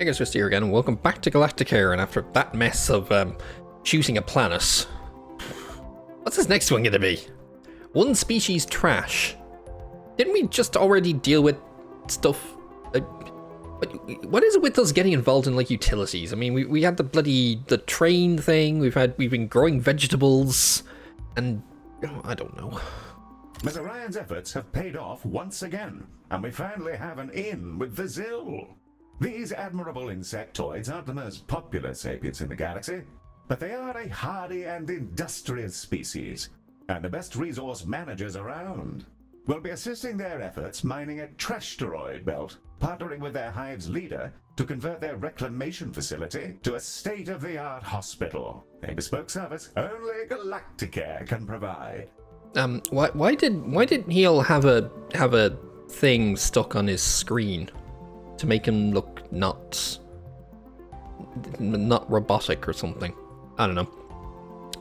TheChrisD here again, and welcome back to Galacticare. And after that mess of choosing a planet, what's this next one gonna be? One species trash. Didn't we just already deal with stuff? What is it with us getting involved in like utilities? I mean, we had the train thing. We've been growing vegetables, and I don't know. Ms. Orion's efforts have paid off once again, and we finally have an in with the Zill. These admirable insectoids aren't the most popular sapients in the galaxy, but they are a hardy and industrious species, and the best resource managers around. We'll be assisting their efforts mining a trashteroid belt, partnering with their hive's leader to convert their Reclamation Facility to a state-of-the-art hospital, a bespoke service only Galacticare can provide. Why did he all have a thing stuck on his screen to make him look not robotic or something? I don't know.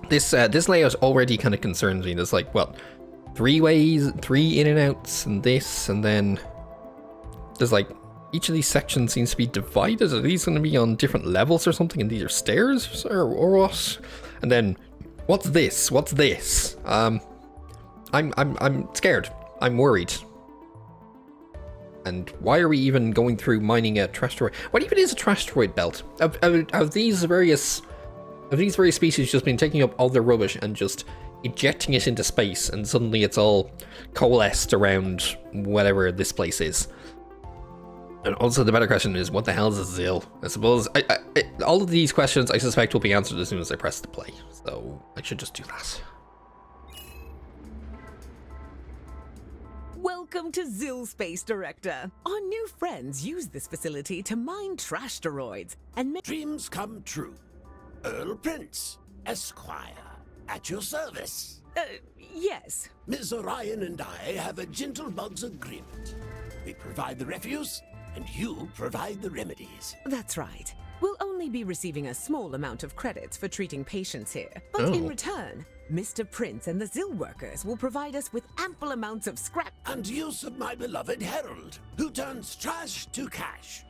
This layout already kind of concerns me. There's like, what, 3 ways, 3 in and outs, and this, and then there's like, each of these sections seems to be divided. Are these going to be on different levels or something, and these are stairs or what? And then, what's this? What's this? I'm scared. I'm worried. And why are we even going through mining a trashteroid? What even is a trashteroid belt? Have these various species just been taking up all their rubbish and just ejecting it into space, and suddenly it's all coalesced around whatever this place is? And also the better question is, what the hell is a Zill? I suppose all of these questions I suspect will be answered as soon as I press the play, so I should just do that. Welcome to Zill Space Director. Our new friends use this facility to mine trashteroids and make dreams come true. Earl Prince, Esquire, at your service. Yes. Ms. Orion and I have a gentle bugs agreement. We provide the refuse, and you provide the remedies. That's right. We'll only be receiving a small amount of credits for treating patients here. But in return, Mr. Prince and the Zill workers will provide us with ample amounts of scrap and use of my beloved Herald, who turns trash to cash.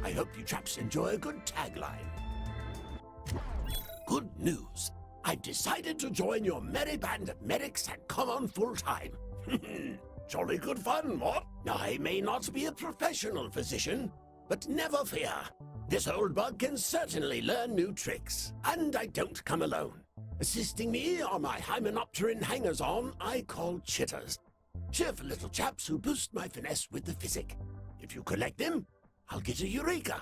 I hope you chaps enjoy a good tagline. Good news. I've decided to join your merry band of medics and come on full time. Jolly good fun, what? I may not be a professional physician, but never fear. This old bug can certainly learn new tricks, and I don't come alone. Assisting me are my hymenopteran hangers-on I call Chitters. Cheerful little chaps who boost my finesse with the physic. If you collect them, I'll get a eureka,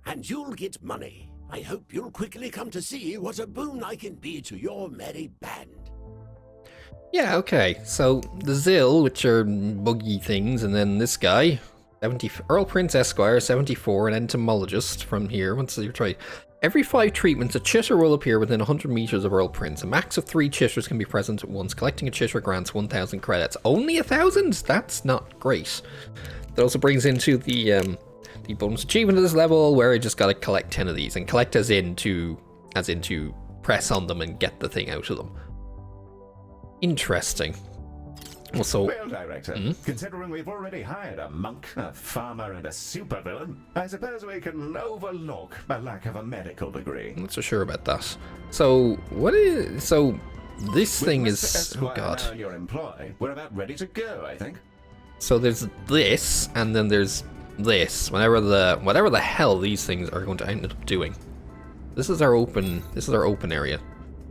and you'll get money. I hope you'll quickly come to see what a boon I can be to your merry band. Yeah, okay. So the Zill, which are buggy things, and then this guy, Earl Prince Esquire, 74, an entomologist from here. What's your trade? Every 5 treatments, a chitter will appear within 100 meters of Earl Prince. A max of 3 chitters can be present at once. Collecting a chitter grants 1,000 credits. Only 1,000? That's not great. That also brings into the bonus achievement of this level, where I just gotta collect 10 of these, and collect as in to press on them and get the thing out of them. Interesting. Also, Well, Director, considering we've already hired a monk, a farmer, and a supervillain, I suppose we can overlook the lack of a medical degree. I'm not so sure about that. So, this thing is... Oh, God. Now in your employ, we're about ready to go, I think. So there's this, and then there's this. Whatever the hell these things are going to end up doing. This is our open area.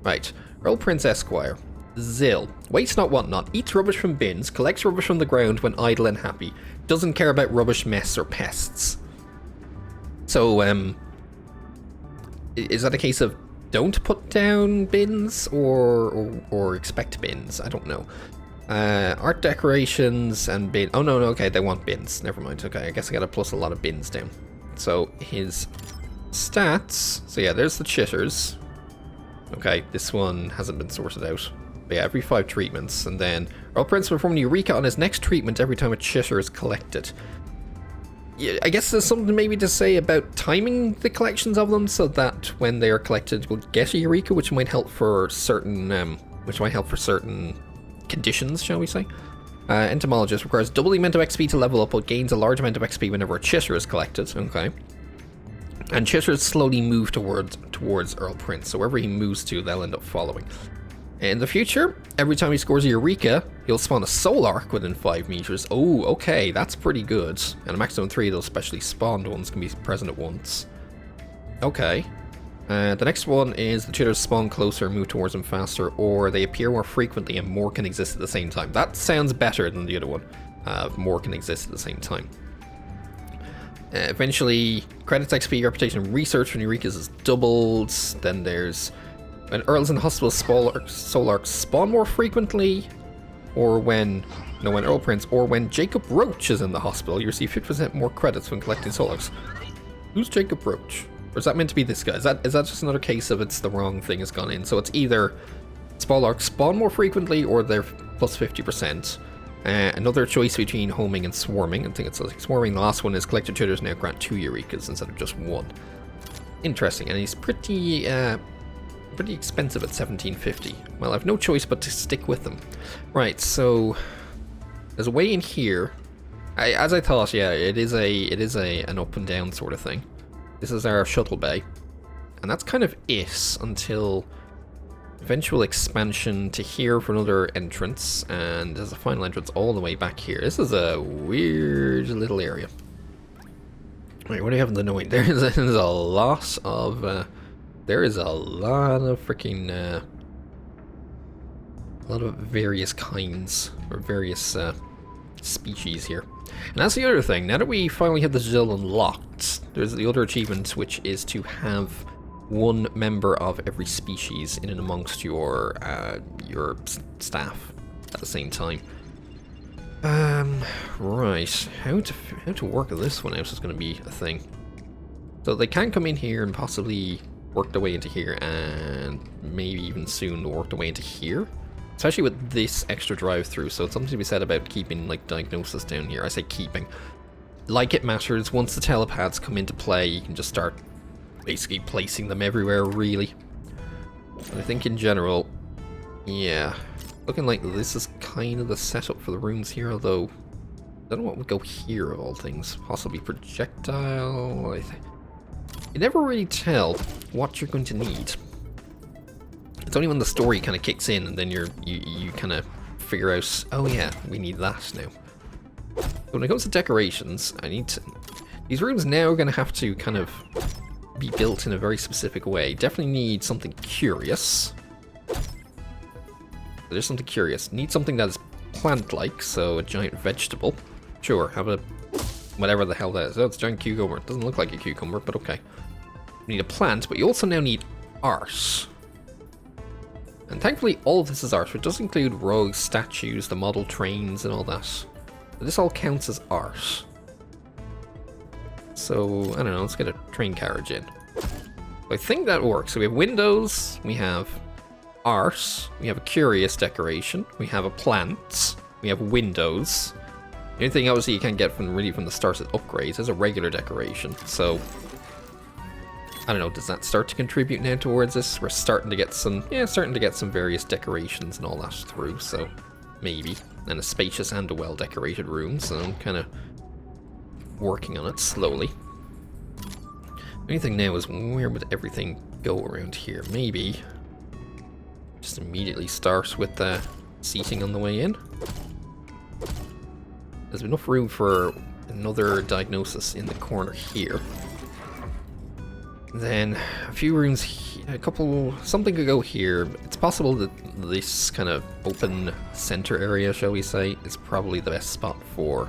Right. Earl Prince Esquire. Zill. Waste not, want not. Eats rubbish from bins. Collects rubbish from the ground when idle and happy. Doesn't care about rubbish, mess, or pests. So, is that a case of don't put down bins or expect bins? I don't know. Art decorations and bin. Oh no, okay, they want bins. Never mind. Okay, I guess I gotta plus a lot of bins down. So his stats. So yeah, there's the chitters. Okay, this one hasn't been sorted out. But yeah, every 5 treatments, and then Earl Prince will perform a eureka on his next treatment every time a chitter is collected. Yeah, I guess there's something maybe to say about timing the collections of them, so that when they are collected, we'll get a eureka, which might help for certain, conditions, shall we say? Entomologist requires double the amount of XP to level up, but gains a large amount of XP whenever a chitter is collected. Okay. And Chitters slowly move towards Earl Prince, so wherever he moves to, they'll end up following. In the future, every time he scores a Eureka, he'll spawn a Soul Arc within 5 meters. Oh, okay, that's pretty good. And a maximum 3 of those specially spawned ones can be present at once. Okay. The next one is the Chitters spawn closer, move towards him faster, or they appear more frequently and more can exist at the same time. That sounds better than the other one. More can exist at the same time. Eventually, credits, XP, reputation, and research from Eureka's is doubled. Then there's when Earls in the hospital Soul Arcs spawn more frequently, or when Earl Prince, or when Jacob Roach is in the hospital, you receive 50% more credits when collecting Soul Arcs. Who's Jacob Roach? Or is that meant to be this guy? Is that just another case of it's the wrong thing has gone in? So it's either Soul Arcs spawn more frequently, or they're plus 50%. Another choice between homing and swarming. I think it's like swarming. The last one is collected Chitters now grant 2 Eurekas instead of just 1. Interesting, and he's pretty expensive at 1750. Well, I've no choice but to stick with them. Right, so there's a way in here. As I thought, yeah, it is an up and down sort of thing. This is our shuttle bay, and that's kind of it until eventual expansion to here for another entrance, and there's a final entrance all the way back here. This is a weird little area. Wait, what do you have in the knowing? There's a lot of freaking a lot of various kinds or various species here. And that's the other thing. Now that we finally have the Zill unlocked, there's the other achievement, which is to have 1 member of every species in and amongst your staff at the same time. Right, how to work this one out is going to be a thing. So they can come in here and possibly work their way into here, and maybe even soon work their way into here. Especially with this extra drive-through, so it's something to be said about keeping like diagnosis down here. I say keeping. Like it matters, once the telepaths come into play, you can just start basically placing them everywhere, really. But I think in general, yeah, looking like this is kind of the setup for the rooms here, although I don't know what would go here of all things. Possibly projectile. You never really tell what you're going to need. It's only when the story kind of kicks in and then you kind of figure out, oh yeah, we need that now. But when it comes to decorations, these rooms now are going to have to kind of be built in a very specific way. Definitely need something curious. There's something curious. Need something that is plant-like, so a giant vegetable. Sure, have a whatever the hell that is. Oh, it's a giant cucumber. It doesn't look like a cucumber, but okay. You need a plant, but you also now need art. And thankfully all of this is art, which does include rogue statues, the model trains and all that. But this all counts as art. So, I don't know, let's get a train carriage in. I think that works. So we have windows, we have art, we have a curious decoration, we have a plant, we have windows. The only thing obviously you can't get from the start is upgrades. Is a regular decoration. So I don't know, does that start to contribute now towards this? We're starting to get some various decorations and all that through, so maybe. And a spacious and a well-decorated room, so I'm kind of working on it slowly. The only thing now is where would everything go around here? Maybe just immediately start with the seating on the way in. There's enough room for another diagnosis in the corner here. Then a few rooms, something could go here. It's possible that this kind of open center area, shall we say, is probably the best spot for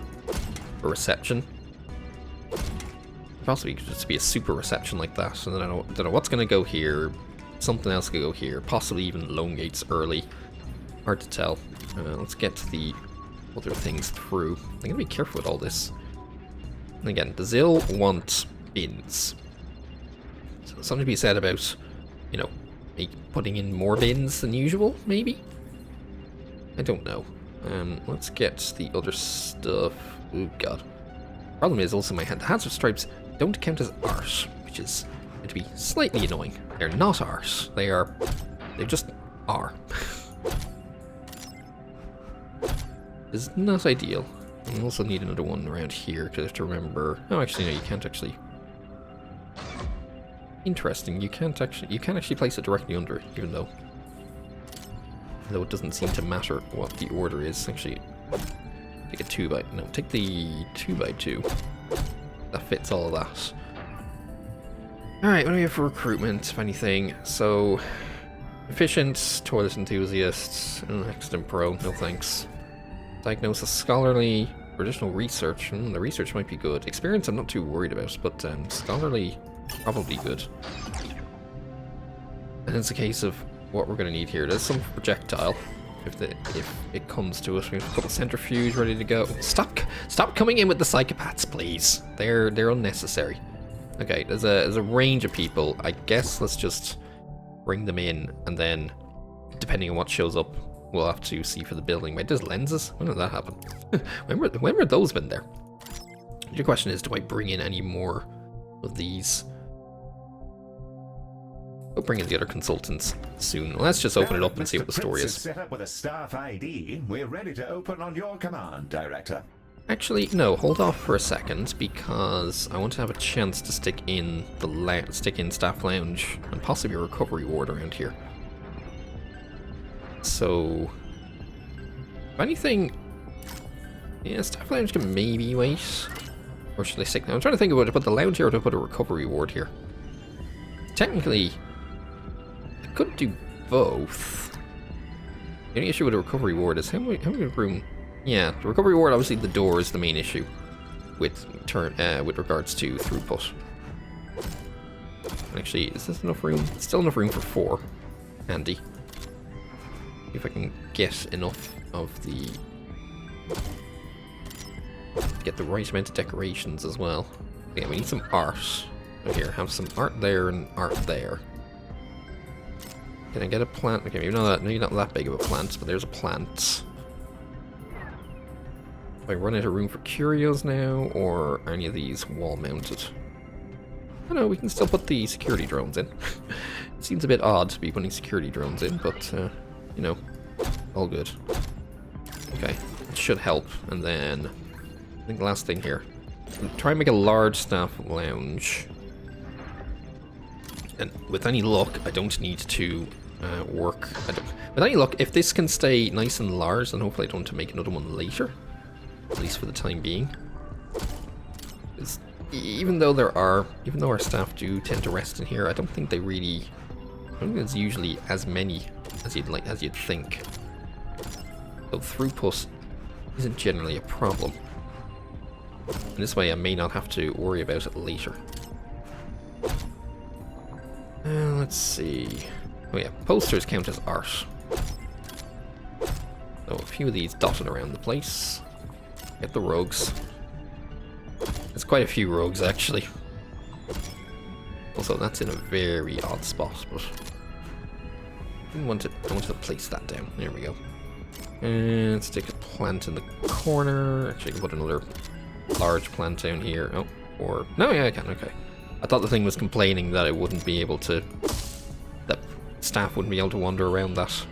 a reception. Possibly could just be a super reception like that, and then I don't know what's going to go here. Something else could go here, possibly even Lone Gates early. Hard to tell. Let's get to the other things through. I'm going to be careful with all this. And again, the Zill want bins. So something to be said about, you know, putting in more bins than usual, maybe? I don't know. Let's get the other stuff. Oh god. Problem is also the hazard stripes don't count as art, which is going to be slightly annoying. They're not art. They just are. Is not ideal. We also need another one around here, because I have to remember... Oh, actually, no, you can't actually... Interesting. You can actually place it directly under it, even though it doesn't seem to matter what the order is. Actually, take a 2x. No, take the 2x2. That fits all of that. Alright, what do we have for recruitment, if anything? So, efficient, toilet enthusiasts, accident pro, no thanks. Diagnosis scholarly, traditional research, the research might be good. Experience I'm not too worried about, but scholarly, probably good. And it's a case of what we're going to need here. There's some projectile, if it comes to us. We have a couple centrifuge ready to go. Stop coming in with the psychopaths, please. They're unnecessary. Okay, there's a range of people. I guess let's just bring them in, and then, depending on what shows up, we'll have to see for the building. Wait, there's lenses? When did that happen? when were those been there? Your question is, do I bring in any more of these? We'll bring in the other consultants soon. Let's just open it up and see what the story is. Set up with a staff ID. We're ready to open on your command, Director. Actually, no. Hold off for a second because I want to have a chance to stick in staff lounge and possibly a recovery ward around here. So, if anything, yeah, staff lounge can maybe wait. Or should I stick? I'm trying to think about to put the lounge here or to put a recovery ward here. Technically, I could do both. The only issue with a recovery ward is how many room. Yeah, the recovery ward, obviously the door is the main issue with regards to throughput. Actually, is this enough room? It's still enough room for 4. Handy. See if I can get enough of the... get the right amount of decorations as well. Yeah, we need some art. Oh, here, have some art there and art there. Can I get a plant? Okay, maybe not that big of a plant, but there's a plant. Do I run out of room for curios now, or are any of these wall mounted? I don't know, we can still put the security drones in. It seems a bit odd to be putting security drones in, but, you know, all good. Okay, it should help. And then, I think the last thing here. Try and make a large staff lounge. And with any luck, I don't need to work. With any luck, if this can stay nice and large, then hopefully I don't have to make another one later. At least for the time being. Even though our staff do tend to rest in here, I don't think there's usually as many as you'd think. So throughput isn't generally a problem. And this way I may not have to worry about it later. Let's see. Oh yeah, posters count as art. So a few of these dotted around the place. Get the rogues. There's quite a few rogues actually. Also, that's in a very odd spot, but I wanted to place that down. There we go. And stick a plant in the corner. Actually, I can put another large plant down here. Oh, or no, yeah, I can. Okay. I thought the thing was complaining that it wouldn't be able to. That staff wouldn't be able to wander around that.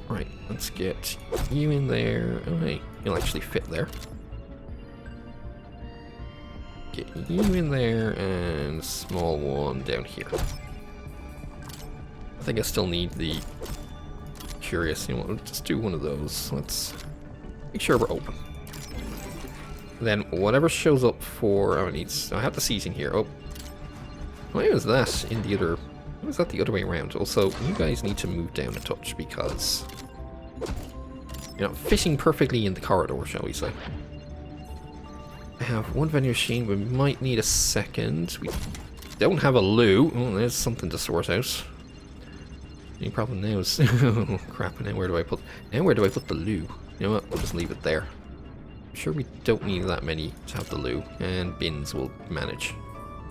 Right, let's get you in there. Oh, hey, you'll actually fit there. Get you in there and a small one down here. I think I still need the curious. You know what? Let's do one of those. Let's make sure we're open. Then whatever shows up for I have the seating here. Oh, why is that in the other? Why is that the other way around? Also, you guys need to move down a touch because you're not fitting perfectly in the corridor, shall we say? I have one vending machine. We might need a second. We don't have a loo. Oh, there's something to sort out. The only problem now is oh crap. Now where do I put the loo? You know what? We'll just leave it there. I'm sure we don't need that many to have the loo, and bins will manage.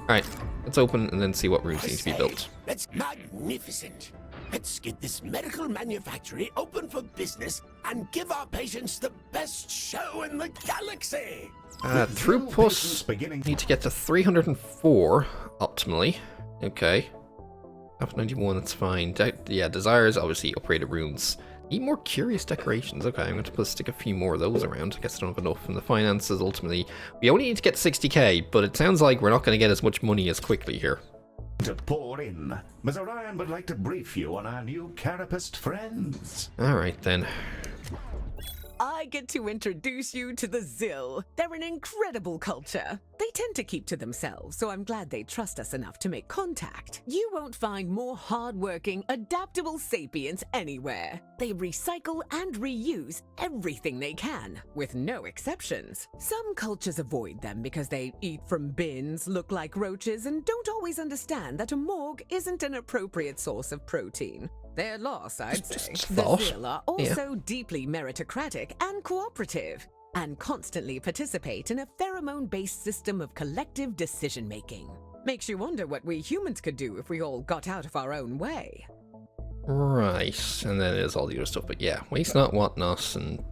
Alright, let's open and then see what rooms need to be built. That's magnificent. Let's get this medical manufactory open for business and give our patients the best show in the galaxy. Throughput, need to get to 304 optimally. Okay. Up 91, that's fine. Yeah, desires, obviously, upgraded rooms. Need more curious decorations. Okay, I'm going to stick a few more of those around. I guess I don't have enough. And the finances, ultimately, we only need to get 60k, but it sounds like we're not going to get as much money as quickly here. To pour in, Ms. Orion would like to brief you on our new carapist friends. Alright then. I get to introduce you to the Zill. They're an incredible culture. They tend to keep to themselves, so I'm glad they trust us enough to make contact. You won't find more hardworking, adaptable sapients anywhere. They recycle and reuse everything they can, with no exceptions. Some cultures avoid them because they eat from bins, look like roaches, and don't always understand that a morgue isn't an appropriate source of protein. Their loss, I'd say. The Zill are also deeply meritocratic and cooperative, and constantly participate in a pheromone-based system of collective decision-making. Makes you wonder what we humans could do if we all got out of our own way. Right, and then there's all the other stuff, but yeah, waste not, want not, and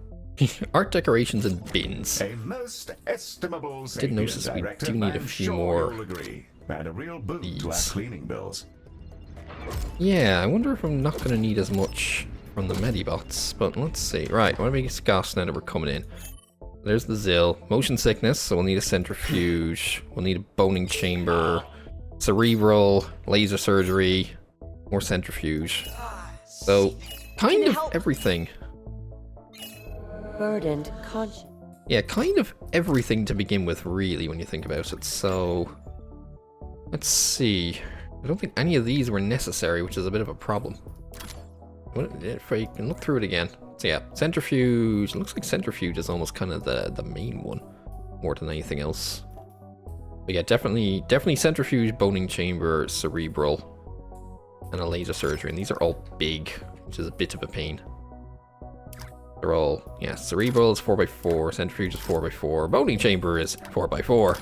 art decorations and bins. A most estimable Did notice we do need a few more. You'll agree. And a real boon to our cleaning bills. Yeah, I wonder if I'm not going to need as much from the Medibots, but let's see. Right, what do we got now that we're coming in? There's the Zill. Motion sickness, so we'll need a centrifuge. We'll need a boning chamber. Cerebral, laser surgery, more centrifuge. So, kind of everything. Burdened conscience. Yeah, kind of everything to begin with, really, when you think about it. So, let's see. I don't think any of these were necessary, which is a bit of a problem. If I can look through it again. So yeah, centrifuge. It looks like centrifuge is almost kind of the main one, more than anything else. But yeah, definitely centrifuge, boning chamber, cerebral, and a laser surgery. And these are all big, which is a bit of a pain. They're all, yeah, cerebral is 4x4, centrifuge is 4x4, boning chamber is 4x4.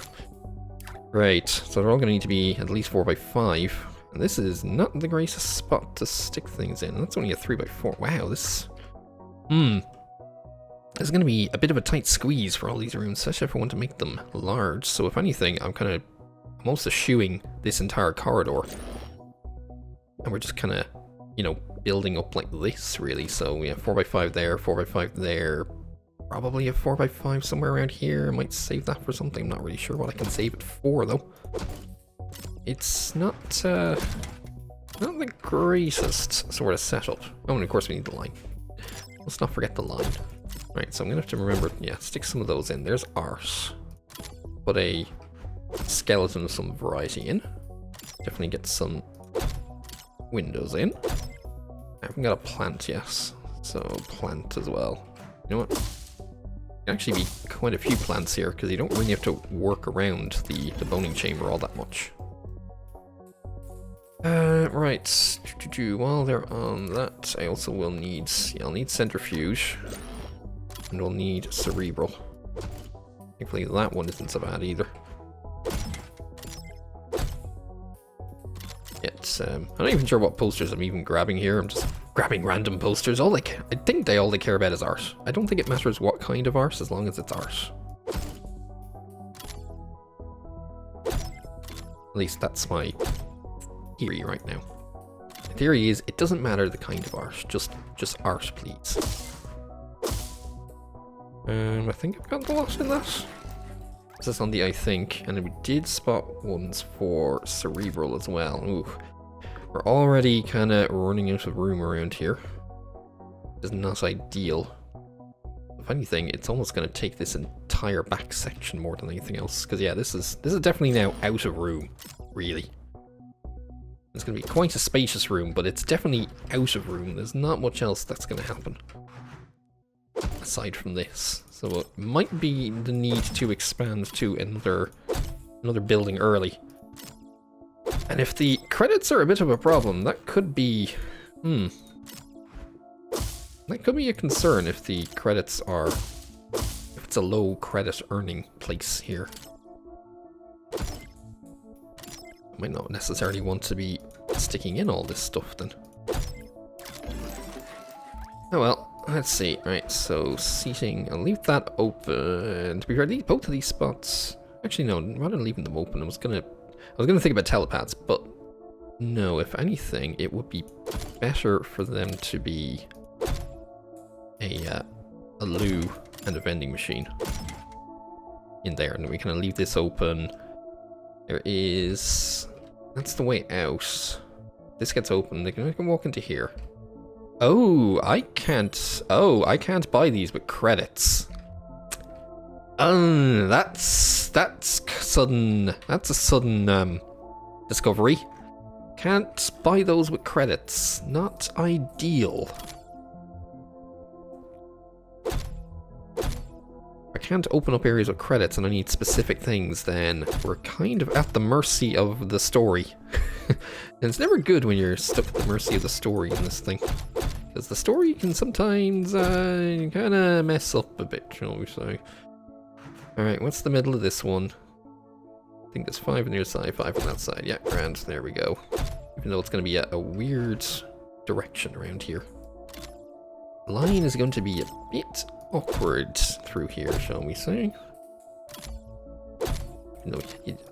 Right, so they're all going to need to be at least 4x5. And this is not the greatest spot to stick things in. That's only a 3x4. Wow, this... This is going to be a bit of a tight squeeze for all these rooms, especially if I want to make them large. So if anything, I'm almost eschewing this entire corridor. And we're just kind of, you know, building up like this, really. So we have 4x5 there, 4x5 there. Probably a 4x5 somewhere around here. I might save that for something. I'm not really sure what I can save it for, though. It's not the greatest sort of setup. Oh, and of course we need the line. Let's not forget the line. Right, so I'm going to have to remember, yeah, stick some of those in. There's art. Put a skeleton of some variety in. Definitely get some windows in. I haven't got a plant, yes. So, plant as well. You know what? There can actually be quite a few plants here, because you don't really have to work around the boning chamber all that much. Right. While they're on that, I also will need... Yeah, I'll need centrifuge. And we'll need cerebral. Thankfully, that one isn't so bad either. I'm not even sure what posters I'm even grabbing here. I'm just grabbing random posters. I think all they care about is art. I don't think it matters what kind of art, as long as it's art. At least that's my theory right now. The theory is it doesn't matter the kind of art, just art, please. I think I've got the lot in that. This is on the I think, and we did spot ones for cerebral as well. Ooh. We're already kind of running out of room around here. It's not ideal. If anything, it's almost going to take this entire back section more than anything else. Because yeah, this is definitely now out of room, really. It's going to be quite a spacious room, but it's definitely out of room. There's not much else that's going to happen aside from this. So it might be the need to expand to another building early. And if the credits are a bit of a problem, that could be... That could be a concern if the credits are... If it's a low credit earning place here. I might not necessarily want to be sticking in all this stuff then. Oh well. Let's see, right, so seating, I'll leave that open. To be fair, both of these spots, actually no, rather than leaving them open, I was gonna think about telepaths, but no, if anything, it would be better for them to be a loo and a vending machine in there, and we kind of leave this open. There is... That's the way out. This gets open. They can walk into here. Oh, I can't... Oh, I can't buy these with credits. That's sudden... That's a sudden, discovery. Can't buy those with credits. Not ideal. I can't open up areas with credits and I need specific things, then we're kind of at the mercy of the story. And it's never good when you're stuck at the mercy of the story in this thing. Because the story can sometimes kind of mess up a bit, shall we say. Alright, what's the middle of this one? I think there's 5 on the other side, 5 on that side. Yeah, grand, there we go. Even though it's going to be a weird direction around here. The line is going to be a bit awkward through here, shall we say. No,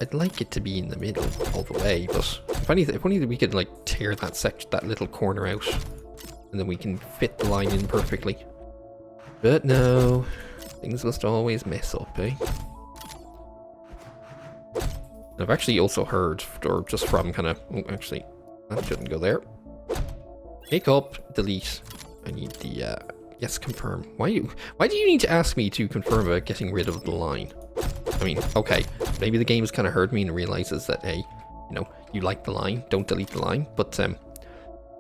I'd like it to be in the middle all the way, but if only we could like tear that little corner out, and then we can fit the line in perfectly. But no, things must always mess up, eh? And I've actually also heard, or just from kind of, oh, actually, that shouldn't go there. Pick up, delete. I need the yes, confirm. Why do you need to ask me to confirm about getting rid of the line? I mean, okay, maybe the game's kind of heard me and realizes that, hey, you know, you like the line, don't delete the line. But,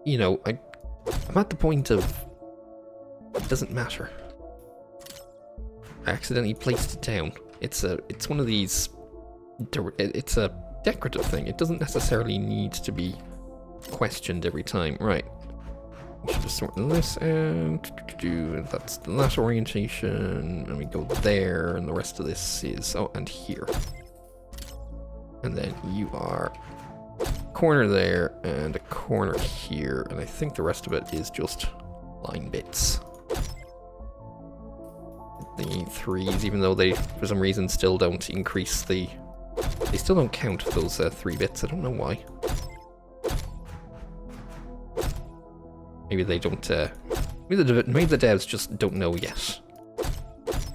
you know, I'm at the point of, it doesn't matter. I accidentally placed it down. It's one of these, it's a decorative thing. It doesn't necessarily need to be questioned every time. Right. We should just sort this out. That's the last orientation, and we go there, and the rest of this is, oh, and here. And then you are corner there, and a corner here, and I think the rest of it is just line bits. The 3s, even though they, for some reason, still don't increase the... They still don't count those 3 bits, I don't know why. Maybe they don't, maybe the devs just don't know yet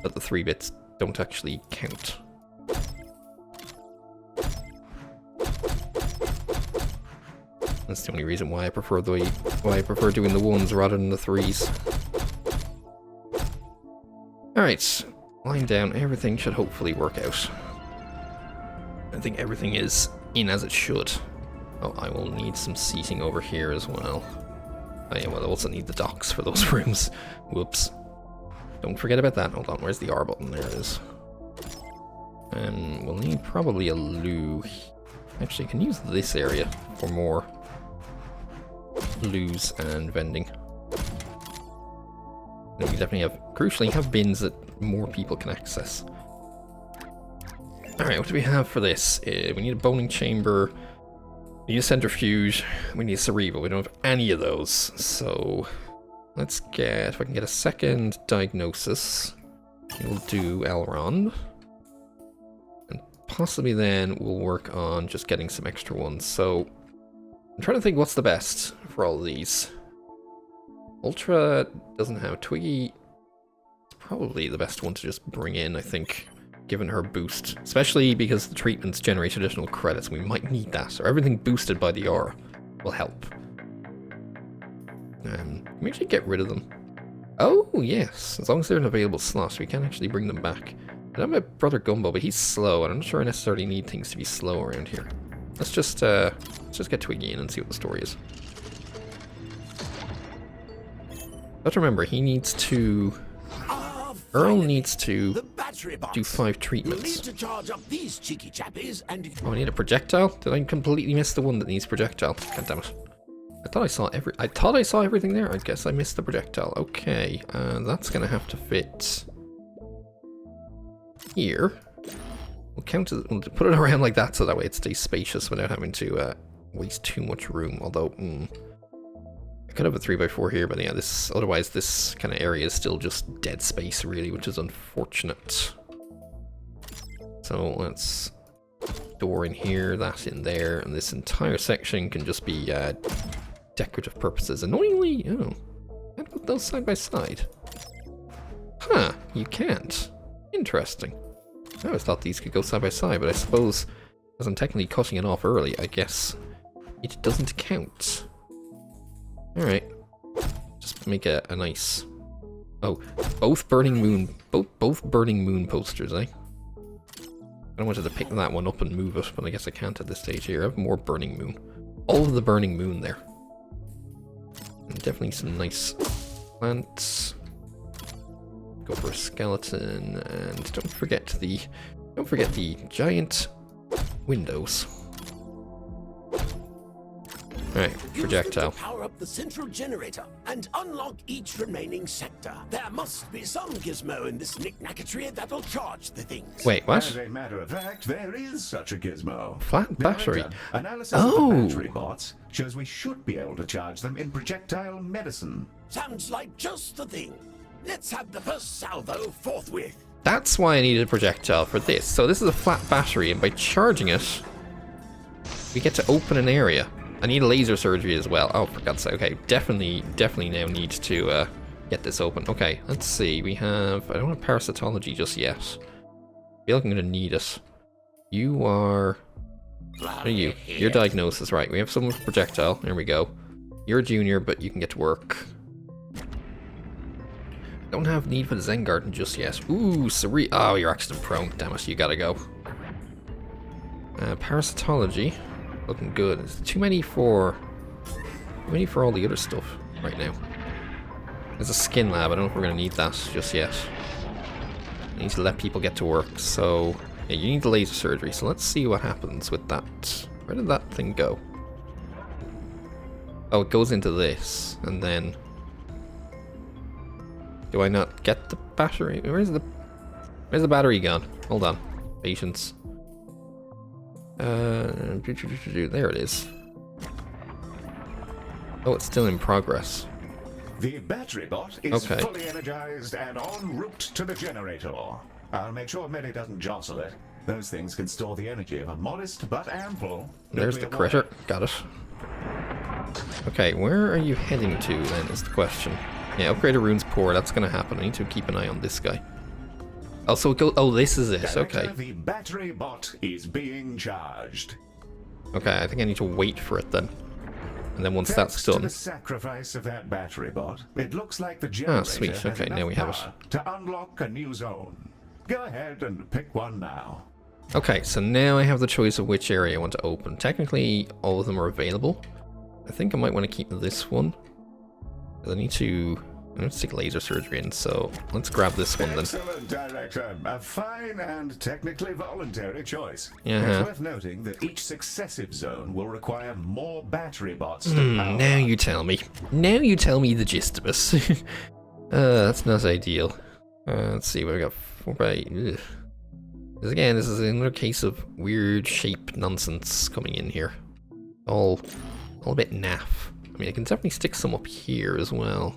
that the 3 bits don't actually count. That's the only reason why I prefer doing the 1s rather than the 3s. Alright, line down, everything should hopefully work out. I think everything is in as it should. Oh, I will need some seating over here as well. Oh yeah, well, I also need the docks for those rooms. Whoops. Don't forget about that. Hold on, where's the R button? There it is. And we'll need probably a loo. Actually, I can use this area for more loos and vending. Then we definitely crucially have bins that more people can access. Alright, what do we have for this? We need a boning chamber. We need a centrifuge, we need a cerebral. We don't have any of those, so let's get, if I can get a second diagnosis, we'll do Elrond. And possibly then we'll work on just getting some extra ones. So I'm trying to think what's the best for all of these. Ultra doesn't have Twiggy. It's probably the best one to just bring in, I think, given her boost, especially because the treatments generate additional credits. We might need that, or everything boosted by the aura will help. Can we actually get rid of them? Oh yes, as long as they're an available slot, we can actually bring them back. I have my brother Gumbo, but he's slow, and I'm not sure I necessarily need things to be slow around here. Let's just get Twiggy in and see what the story is. But remember, he needs to. Earl needs to do 5 treatments. To charge up these cheeky chappies and oh, I need a projectile? Did I completely miss the one that needs projectile? God damn it. I thought I saw everything there. I guess I missed the projectile. Okay, that's gonna have to fit here. We'll put it around like that so that way it stays spacious without having to waste too much room. Although, I could have a 3x4 here, but yeah, otherwise this kind of area is still just dead space really, which is unfortunate. So let's door in here, that in there, and this entire section can just be decorative purposes. Annoyingly, oh, can't put those side by side. Huh, you can't. Interesting. I always thought these could go side by side, but I suppose as I'm technically cutting it off early, I guess it doesn't count. Alright. Just make a nice... Oh, both burning moon posters, eh? I wanted to pick that one up and move it, but I guess I can't at this stage here. I have more burning moon. All of the burning moon there. And definitely some nice plants. Go for a skeleton, and don't forget the giant windows. Alright, projectile. Power up the central generator and unlock each remaining sector. There must be some gizmo in this knick-knacketry that'll charge the things. Wait, what? As a matter of fact, there is such a gizmo. Flat battery. Analysis of the battery bots shows we should be able to charge them in projectile medicine. Sounds like just the thing. Let's have the first salvo forthwith. That's why I needed a projectile for this. So this is a flat battery, and by charging it, we get to open an area. I need a laser surgery as well. Oh, for God's sake. Okay, definitely now need to get this open. Okay, let's see. We have... I don't have parasitology just yet. I feel like I'm going to need it. You are... What are you? Your diagnosis, right. We have someone with projectile. There we go. You're a junior, but you can get to work. Don't have need for the Zen Garden just yet. Ooh, oh, you're accident prone. Damn it, you gotta go. Parasitology. Looking good. It's too many for all the other stuff right now. There's a skin lab. I don't know if we're gonna need that just yet. I need to let people get to work. So yeah, you need the laser surgery. So let's see what happens with that. Where did that thing go? Oh, it goes into this, and then do I not get the battery? Where's the battery gone? Hold on, patience. There it is. Oh, it's still in progress. The battery bot is fully energized and en route to the generator. I'll make sure Medi doesn't jostle it. Those things can store the energy of a modest but ample. There's the critter. Got it. Okay, where are you heading to then is the question. Yeah, upgraded runes poor. That's gonna happen. I need to keep an eye on this guy. Oh, so it goes. Oh, this is it. Director, Okay. The battery bot is being charged. Okay, I think I need to wait for it then. And then once that's To done. the sacrifice of that battery bot, it looks like the generator sweet. has Okay, enough now we have it. power to unlock a new zone. Go ahead and pick one now. Okay, so now I have the choice of which area I want to open. Technically, all of them are available. I think I might want to keep this one. I need to stick laser surgery in, so let's grab this one then. Excellent, Director. A fine and technically voluntary choice. Yeah. It's worth noting that each successive zone will require more battery bots to power. Now you tell me. Now you tell me the gist of it. That's not ideal. Let's see what we got. 4 by... Ugh. Because again, this is another case of weird shape nonsense coming in here. All a bit naff. I mean, I can definitely stick some up here as well.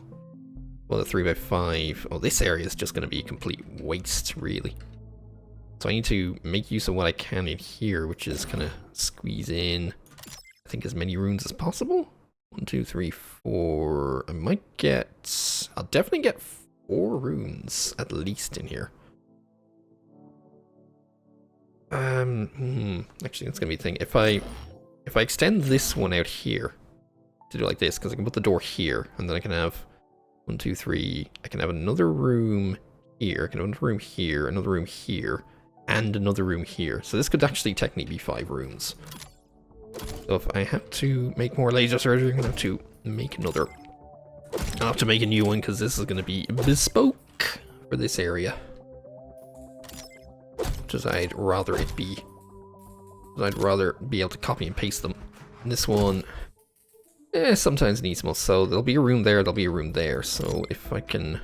Well, the 3 by 5. Oh, this area is just going to be a complete waste, really. So I need to make use of what I can in here, which is kind of squeeze in, I think, as many runes as possible. 1, 2, 3, 4. I might get... I'll definitely get 4 runes, at least, in here. Actually, that's going to be the thing. If I extend this one out here, to do like this, because I can put the door here, and then I can have 1, 2, 3. I can have another room here. I can have another room here, another room here, and another room here. So this could actually technically be 5 rooms. So if I have to make more laser surgery, I'm gonna have to make another. I'll have to make a new one because this is gonna be bespoke for this area. Which is I'd rather it be. I'd rather be able to copy and paste them. And this one. Sometimes needs more, so there'll be a room there, there'll be a room there, so if I can...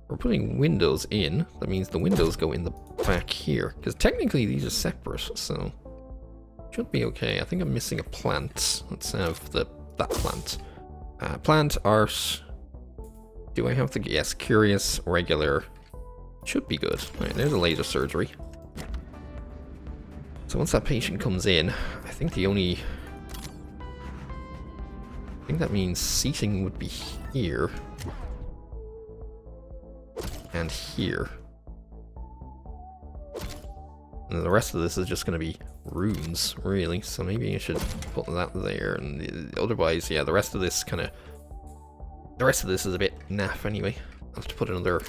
We're putting windows in, that means the windows go in the back here, because technically these are separate, so... Should be okay. I think I'm missing a plant. Let's have that plant. Plant, art... Do I have to... Yes, curious, regular... Should be good. Alright, there's a laser surgery. So once that patient comes in, I think the only... I think that means seating would be here. and here. And the rest of this is just going to be runes, really. So maybe I should put that there. And otherwise, yeah, the rest of this is a bit naff anyway. I'll have to put another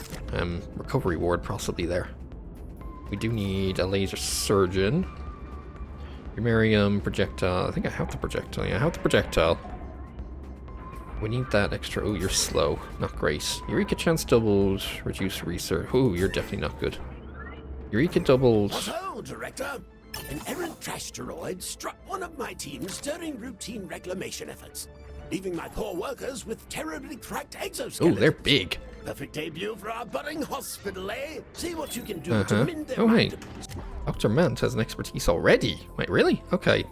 recovery ward possibly there. We do need a laser surgeon. Humarium, projectile. I think I have the projectile. Yeah, I have the projectile. We need that extra. Oh, you're slow. Not great. Eureka chance doubled. Reduce research. Oh, you're definitely not good. Eureka doubled. Hello, Director. An errant trashteroid struck one of my teams during routine reclamation efforts, leaving my poor workers with terribly cracked exoskeletons. Oh, they're big. Perfect debut for our budding hospital, eh? See what you can do to mend their Oh, hey. mandibles. Dr. Mant has an expertise already. Wait, really? Okay,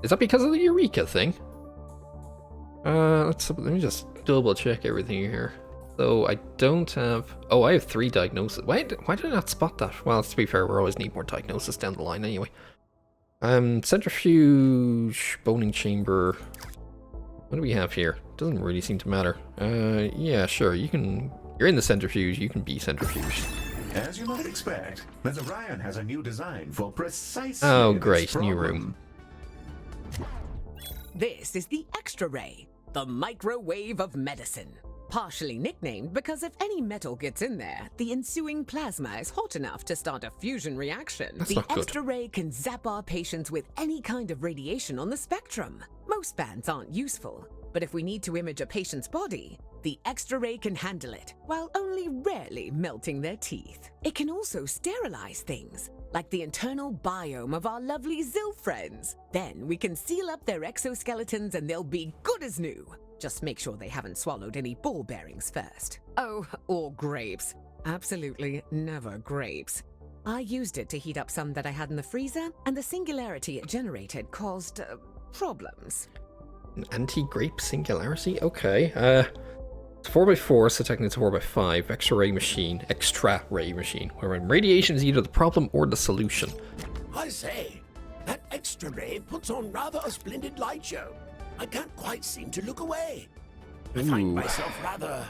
Is that because of the Eureka thing? Let me just double check everything here. So I don't have... Oh, I have 3 diagnoses. Why did I not spot that? Well, to be fair, we always need more diagnosis down the line anyway. Centrifuge, boning chamber. What do we have here? Doesn't really seem to matter. Yeah, sure, you're in the centrifuge, you can be centrifuged. As you might expect, Orion has a new design for precisely Oh, this great, new problem. room. This is the Extra Ray, the microwave of medicine. Partially nicknamed because if any metal gets in there, the ensuing plasma is hot enough to start a fusion reaction. That's The not good. Extra Ray can zap our patients with any kind of radiation on the spectrum. Most bands aren't useful, but if we need to image a patient's body, the Extra Ray can handle it, while only rarely melting their teeth. It can also sterilize things, like the internal biome of our lovely Zill friends. Then we can seal up their exoskeletons and they'll be good as new. Just make sure they haven't swallowed any ball bearings first. Oh, or grapes. Absolutely never grapes. I used it to heat up some that I had in the freezer, and the singularity it generated caused problems. An anti-grape singularity? Okay. It's 4x4, so technically it's 4x5. Extra ray machine, where when radiation is either the problem or the solution. I say, that Extra Ray puts on rather a splendid light show. I can't quite seem to look away. I find myself rather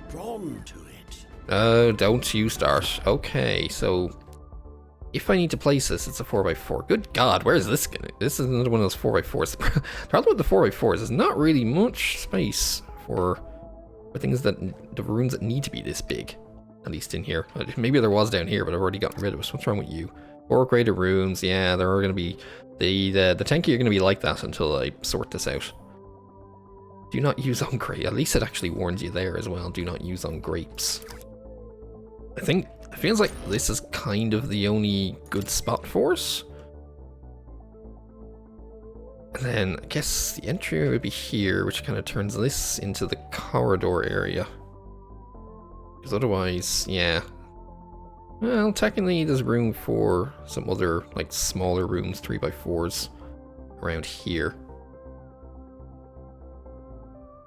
drawn to it. Don't you start. Okay, so if I need to place this, it's a 4x4. Good God, where is this gonna? This is another one of those 4x4s. The problem with the 4x4s is not really much space for things that the runes that need to be this big. At least in here. Maybe there was down here, but I've already gotten rid of it. What's wrong with you? 4 greater runes. Yeah, there are gonna be the tanky are gonna be like that until I sort this out. Do not use on grape. At least it actually warns you there as well. Do not use on grapes. I think it feels like this is kind of the only good spot for us. And then I guess the entry would be here, which kind of turns this into the corridor area. Because otherwise, yeah. Well, technically there's room for some other, like, smaller rooms, 3x4s, around here.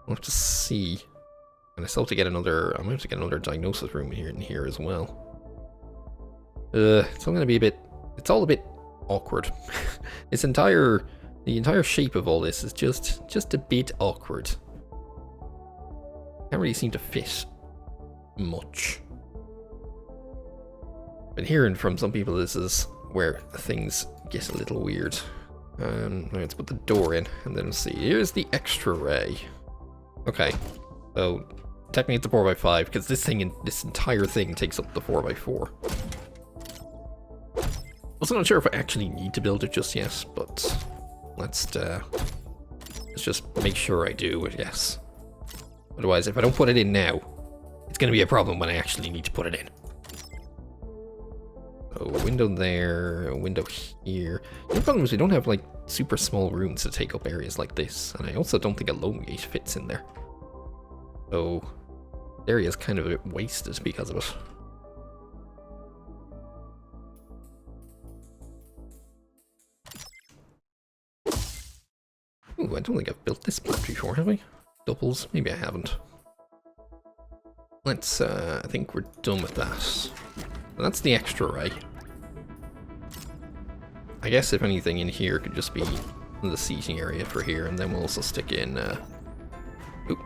We'll have to see. And I still have to get another, I'm going to have to get another diagnosis room in here as well. It's all going to be a bit, it's all a bit awkward. The entire shape of all this is just a bit awkward. Can't really seem to fit much. Been hearing from some people this is where things get a little weird. Let's put the door in and then see. Here's the Extra Ray. Okay, so technically it's a 4x5 because this entire thing takes up the 4x4. Also not sure if I actually need to build it just yet, but let's just make sure I do, I guess. Otherwise, if I don't put it in now, it's going to be a problem when I actually need to put it in. So, a window there, a window here. The problem is we don't have, like, super small rooms to take up areas like this, and I also don't think a loam gate fits in there. So, the area is kind of a bit wasted because of it. Ooh, I don't think I've built this plant before, have I? Doubles? Maybe I haven't. Let's, I think we're done with that. That's the Extra Ray. I guess if anything in here could just be the seating area for here, and then we'll also stick in, oop.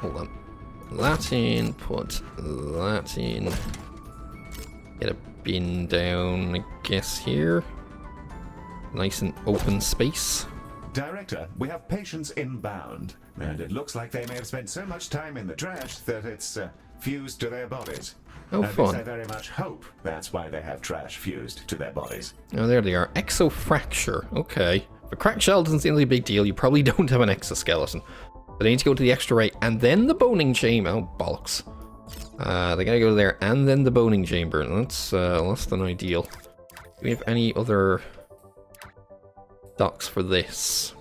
Hold on. that in, put that in. Get a bin down, I guess, here. Nice and open space. Director, we have patients inbound, and it looks like they may have spent so much time in the trash that it's fused to their bodies. Oh, At least I fun. very much hope that's why they have trash fused to their bodies. Oh, there they are. Exofracture. Okay. If a cracked shell doesn't seem like a big deal, you probably don't have an exoskeleton. But they need to go to the extra ray and then the boning chamber. Oh, bollocks. They gotta go there and then the boning chamber. That's less than ideal. Do we have any other docs for this?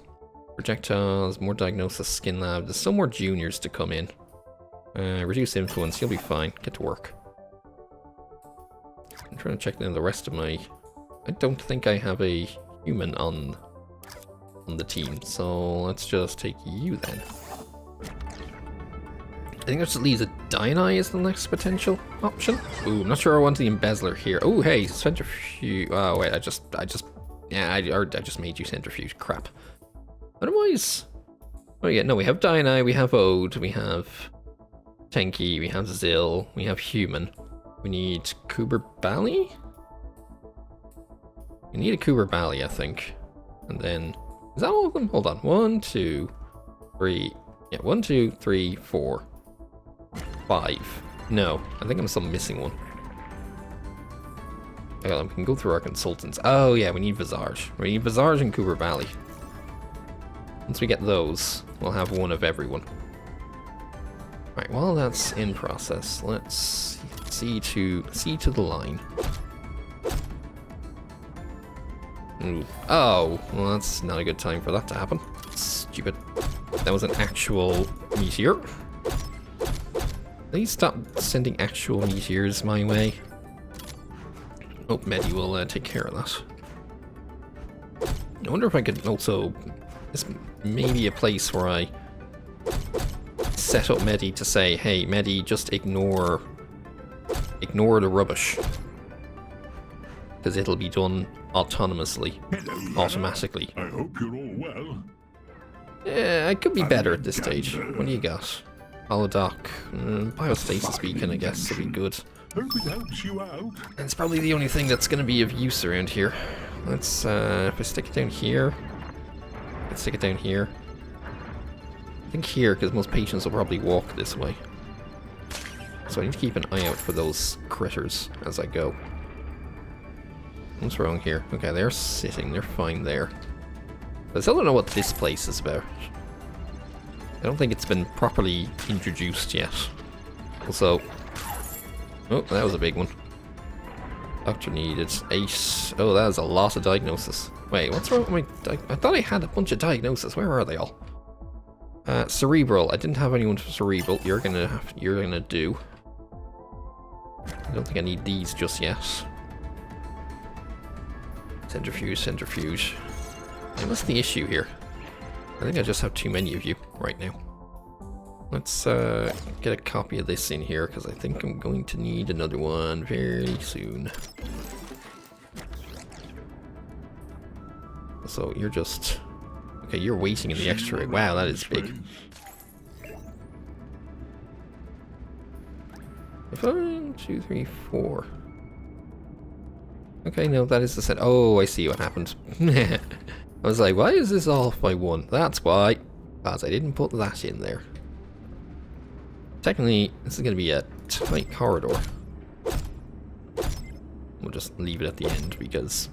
Projectiles, more diagnosis, skin lab. There's some more juniors to come in. Reduce influence. You'll be fine. Get to work. I'm trying to check in the rest of my... I don't think I have a human on the team, so let's just take you then. I think that just leaves a Dynai as the next potential option. Ooh, I'm not sure I want the embezzler here. Oh, hey, centrifuge. Oh, wait, I just made you centrifuge. Crap. Otherwise, oh yeah, no, we have Dynai, we have Ode, we have Tenki, we have Zill, we have human. We need Kuber Bali? We need a Kuber Bali, I think. And then, is that all of them? Hold on. 1, 2, 3. Yeah, 1, 2, 3, 4, 5. No, I think I'm still missing one. Okay, we can go through our consultants. Oh yeah, we need Visage. We need Visage and Kuber Bali. Once we get those, we'll have one of everyone. Right, while that's in process, let's see to the line. Ooh. Oh, well, that's not a good time for that to happen. Stupid. That was an actual meteor. Please stop sending actual meteors my way. Oh, Medi will take care of that. I wonder if I could also... This may be a place where I set up Medi to say, hey, Medi, just ignore the rubbish. Because it'll be done autonomously, automatically. I hope you're all well. Yeah, I could be better at this stage. What do you got? Holodoc, biostasis beacon, I guess, would be good. Hope it helps you out. It's probably the only thing that's going to be of use around here. Let's, if I stick it down here, let's stick it down here. I think here, because most patients will probably walk this way. So I need to keep an eye out for those critters as I go. What's wrong here? Okay, they're sitting, they're fine there. But I still don't know what this place is about. I don't think it's been properly introduced yet. Also, oh, that was a big one. Doctor needed 8. Oh, that is a lot of diagnosis. Wait, what's wrong with my... I thought I had a bunch of diagnosis. Where are they all? Cerebral. I didn't have anyone for cerebral. You're gonna do. I don't think I need these just yet. Centrifuge, centrifuge. Hey, what's the issue here? I think I just have too many of you right now. Let's get a copy of this in here, because I think I'm going to need another one very soon. So you're just... Okay, you're waiting in the extra. Wow, that is big. 1, 2, 3, 4. Okay, no, that is the set. Oh, I see what happened. I was like, why is this off by 1? That's why. Because I didn't put that in there. Technically, this is going to be a tight corridor. We'll just leave it at the end because...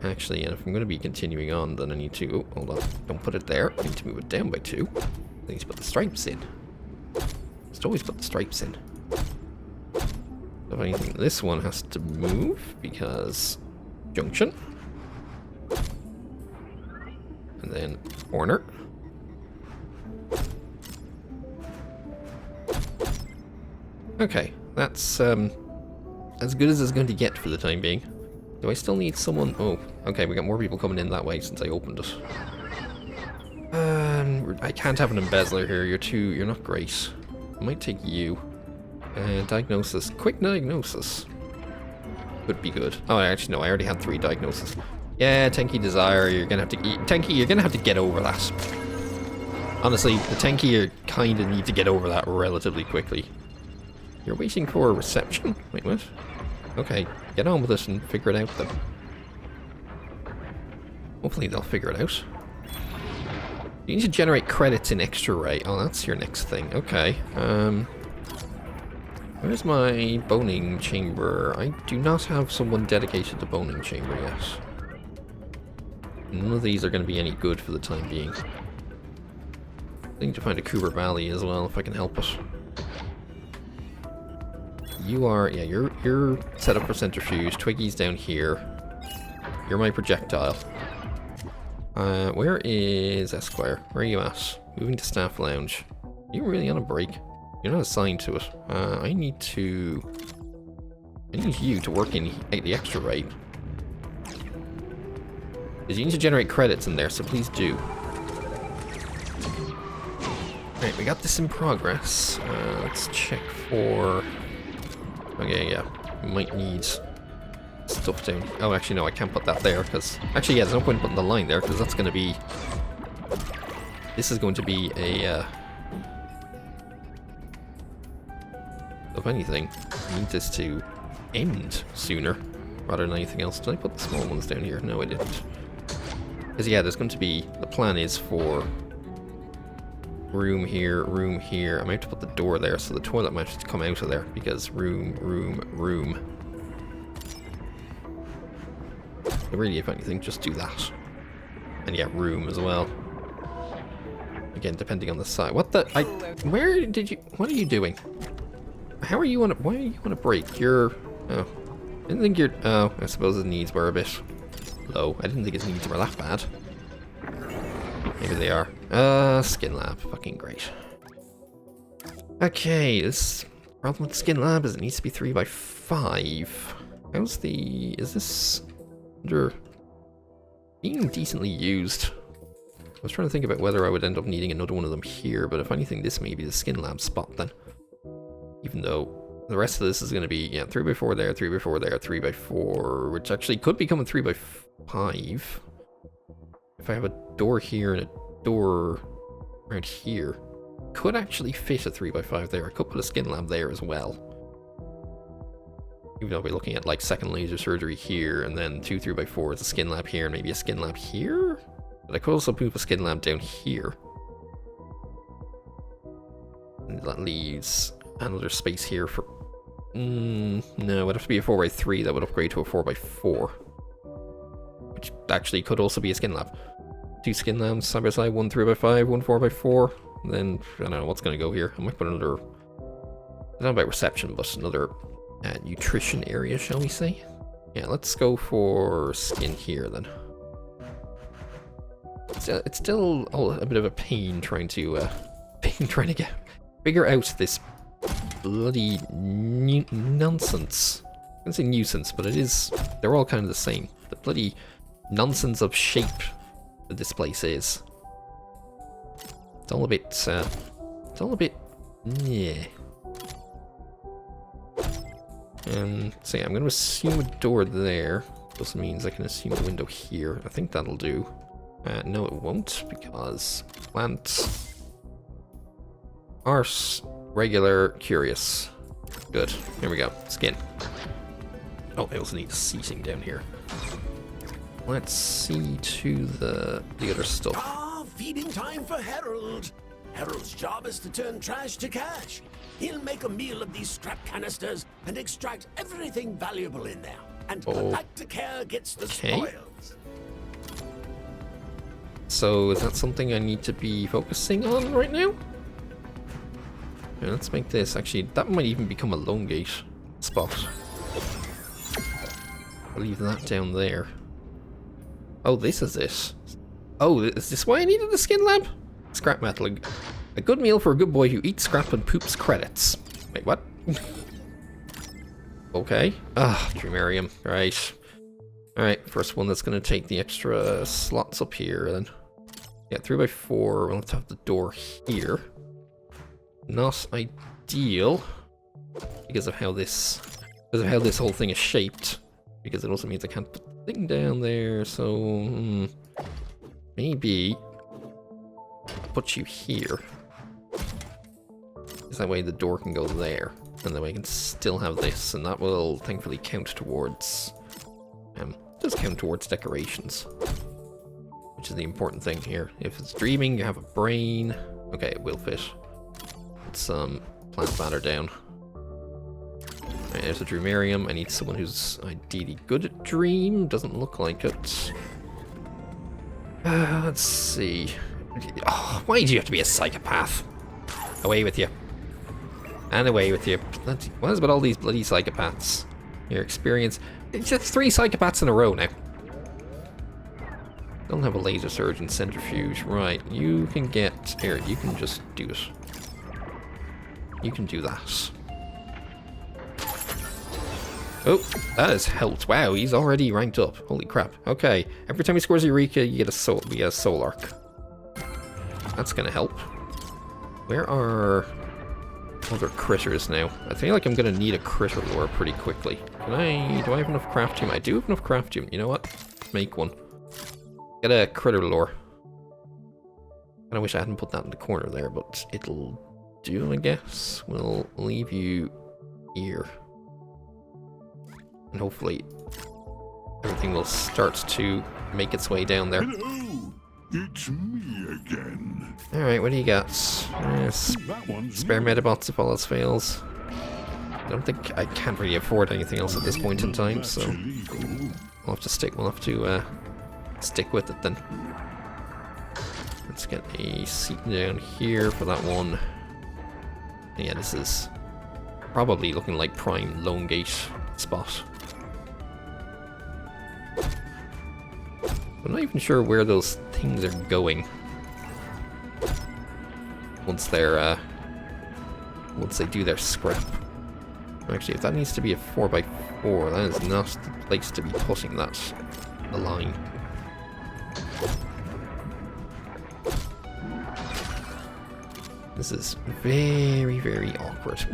Actually, and if I'm going to be continuing on, then I need to... Oh, hold on. Don't put it there. I need to move it down by 2. I need to put the stripes in. Just always put the stripes in. If anything, this one has to move because... Junction. And then corner. Okay, that's as good as it's going to get for the time being. Do I still need someone? Oh, okay, we got more people coming in that way since I opened it. I can't have an embezzler here. You're not great. I might take you. Diagnosis, quick diagnosis. Would be good. Oh, actually no, I already had 3 diagnoses. Yeah, Tenki Desire, you're gonna have to Tenki, you're gonna have to get over that. Honestly, the tanky you kind of need to get over that relatively quickly. You're waiting for a reception? Wait, what? Okay, get on with it and figure it out then. Hopefully they'll figure it out. You need to generate credits in extra ray. Oh, that's your next thing. Okay. Where's my boning chamber? I do not have someone dedicated to boning chamber yet. None of these are going to be any good for the time being. I need to find a Cooper Valley as well if I can help it. You are, yeah, you're set up for centrifuge. Twiggy's down here. You're my projectile. Where is Esquire? Where are you at? Moving to staff lounge. Are you really on a break? You're not assigned to it. I need you to work in the extra rate. Because you need to generate credits in there, so please do. Right, we got this in progress. Let's check for... Okay, yeah. We might need stuff down... Oh, actually, no, I can't put that there, because... Actually, yeah, there's no point putting the line there, because that's going to be... This is going to be a... If anything, I need this to end sooner, rather than anything else. Did I put the small ones down here? No, I didn't. Because, yeah, there's going to be... The plan is for... Room here, room here. I might have to put the door there, so the toilet might have to come out of there, because room. But really, if anything, just do that. And yeah, room as well. Again, depending on the side. What the? Where did you? What are you doing? How are you on a? Why are you on a break? You're. Oh, I didn't think you're. Oh, I suppose his needs were a bit low. I didn't think his needs were that bad. Maybe they are. Skin lab. Fucking great. Okay, this problem with the skin lab is it needs to be 3x5. How's the... Is this under... being decently used? I was trying to think about whether I would end up needing another one of them here, but if anything, this may be the skin lab spot then. Even though the rest of this is going to be, yeah, 3x4 there, 3x4 there, 3x4, which actually could become a 3x5. If I have a door here and a door around here, could actually fit a 3x5 there. I could put a skin lab there as well. Even though we're looking at like second laser surgery here, and then 2 3x4s, a skin lab here, and maybe a skin lab here. But I could also move a skin lab down here. And that leaves another space here for... no, it would have to be a 4x3 that would upgrade to a 4x4. Which actually could also be a skin lab. 2 skin labs side by side, 1 3x5, 1 4x4. Then, I don't know what's going to go here. I might put another... I don't know about reception, but another nutrition area, shall we say? Yeah, let's go for skin here then. It's still a bit of a pain trying to figure out this bloody nonsense. I wouldn't say nuisance, but it is. They're all kind of the same. The bloody nonsense of shape that this place is. It's all a bit. Yeah. So yeah, I'm going to assume a door there. This means I can assume a window here. I think that'll do. No, it won't, because plant, arse, regular, curious. Good. Here we go. Skin. Oh, I also need seating down here. Let's see to the other stuff. Ah, feeding time for Harold. Harold's job is to turn trash to cash. He'll make a meal of these scrap canisters and extract everything valuable in there. And Galacticare gets the spoils. So is that something I need to be focusing on right now? Yeah, let's make this. Actually, that might even become a lone gate spot. I'll leave that down there. Oh, this is it. Oh, is this why I needed the skin lab? Scrap metal. A good meal for a good boy who eats scrap and poops credits. Wait, what? Okay. Ah, Dreamarium. Right. Alright, first one that's going to take the extra slots up here, then. Yeah, 3x4. We'll have to have the door here. Not ideal. Because of how this whole thing is shaped. Because it also means I can't put the thing down there, so... maybe... put you here. Because that way the door can go there. And then we can still have this, and that will thankfully count towards... does count towards decorations. Which is the important thing here. If it's dreaming, you have a brain. Okay, it will fit. Put some plant matter down. Right, there's a Dreamarium. I need someone who's ideally good at dream. Doesn't look like it. Let's see. Oh, why do you have to be a psychopath? Away with you. And away with you. What is about all these bloody psychopaths? Your experience. It's just 3 psychopaths in a row now. Don't have a laser surgeon centrifuge. Right, you can get... Here, you can just do it. You can do that. Oh, that has helped. Wow, he's already ranked up. Holy crap. Okay, every time he scores a Eureka, you get a soul arc. That's gonna help. Where are other critters now? I feel like I'm gonna need a critter lore pretty quickly. Do I have enough craftium? I do have enough craftium. You know what? Make one. Get a critter lore. I wish I hadn't put that in the corner there, but it'll do, I guess. We'll leave you here. And hopefully everything will start to make its way down there. Hello, it's me again. Alright, what do you got? Yes, spare Metabots if all else fails. I don't think I can't really afford anything else at this point in time, so we'll have to stick with it then. Let's get a seat down here for that one. Yeah, this is probably looking like prime Lone Gate spot. I'm not even sure where those things are going. Once they do their scrap. Actually, if that needs to be a 4x4, that is not the place to be putting that. The line. This is very, very awkward.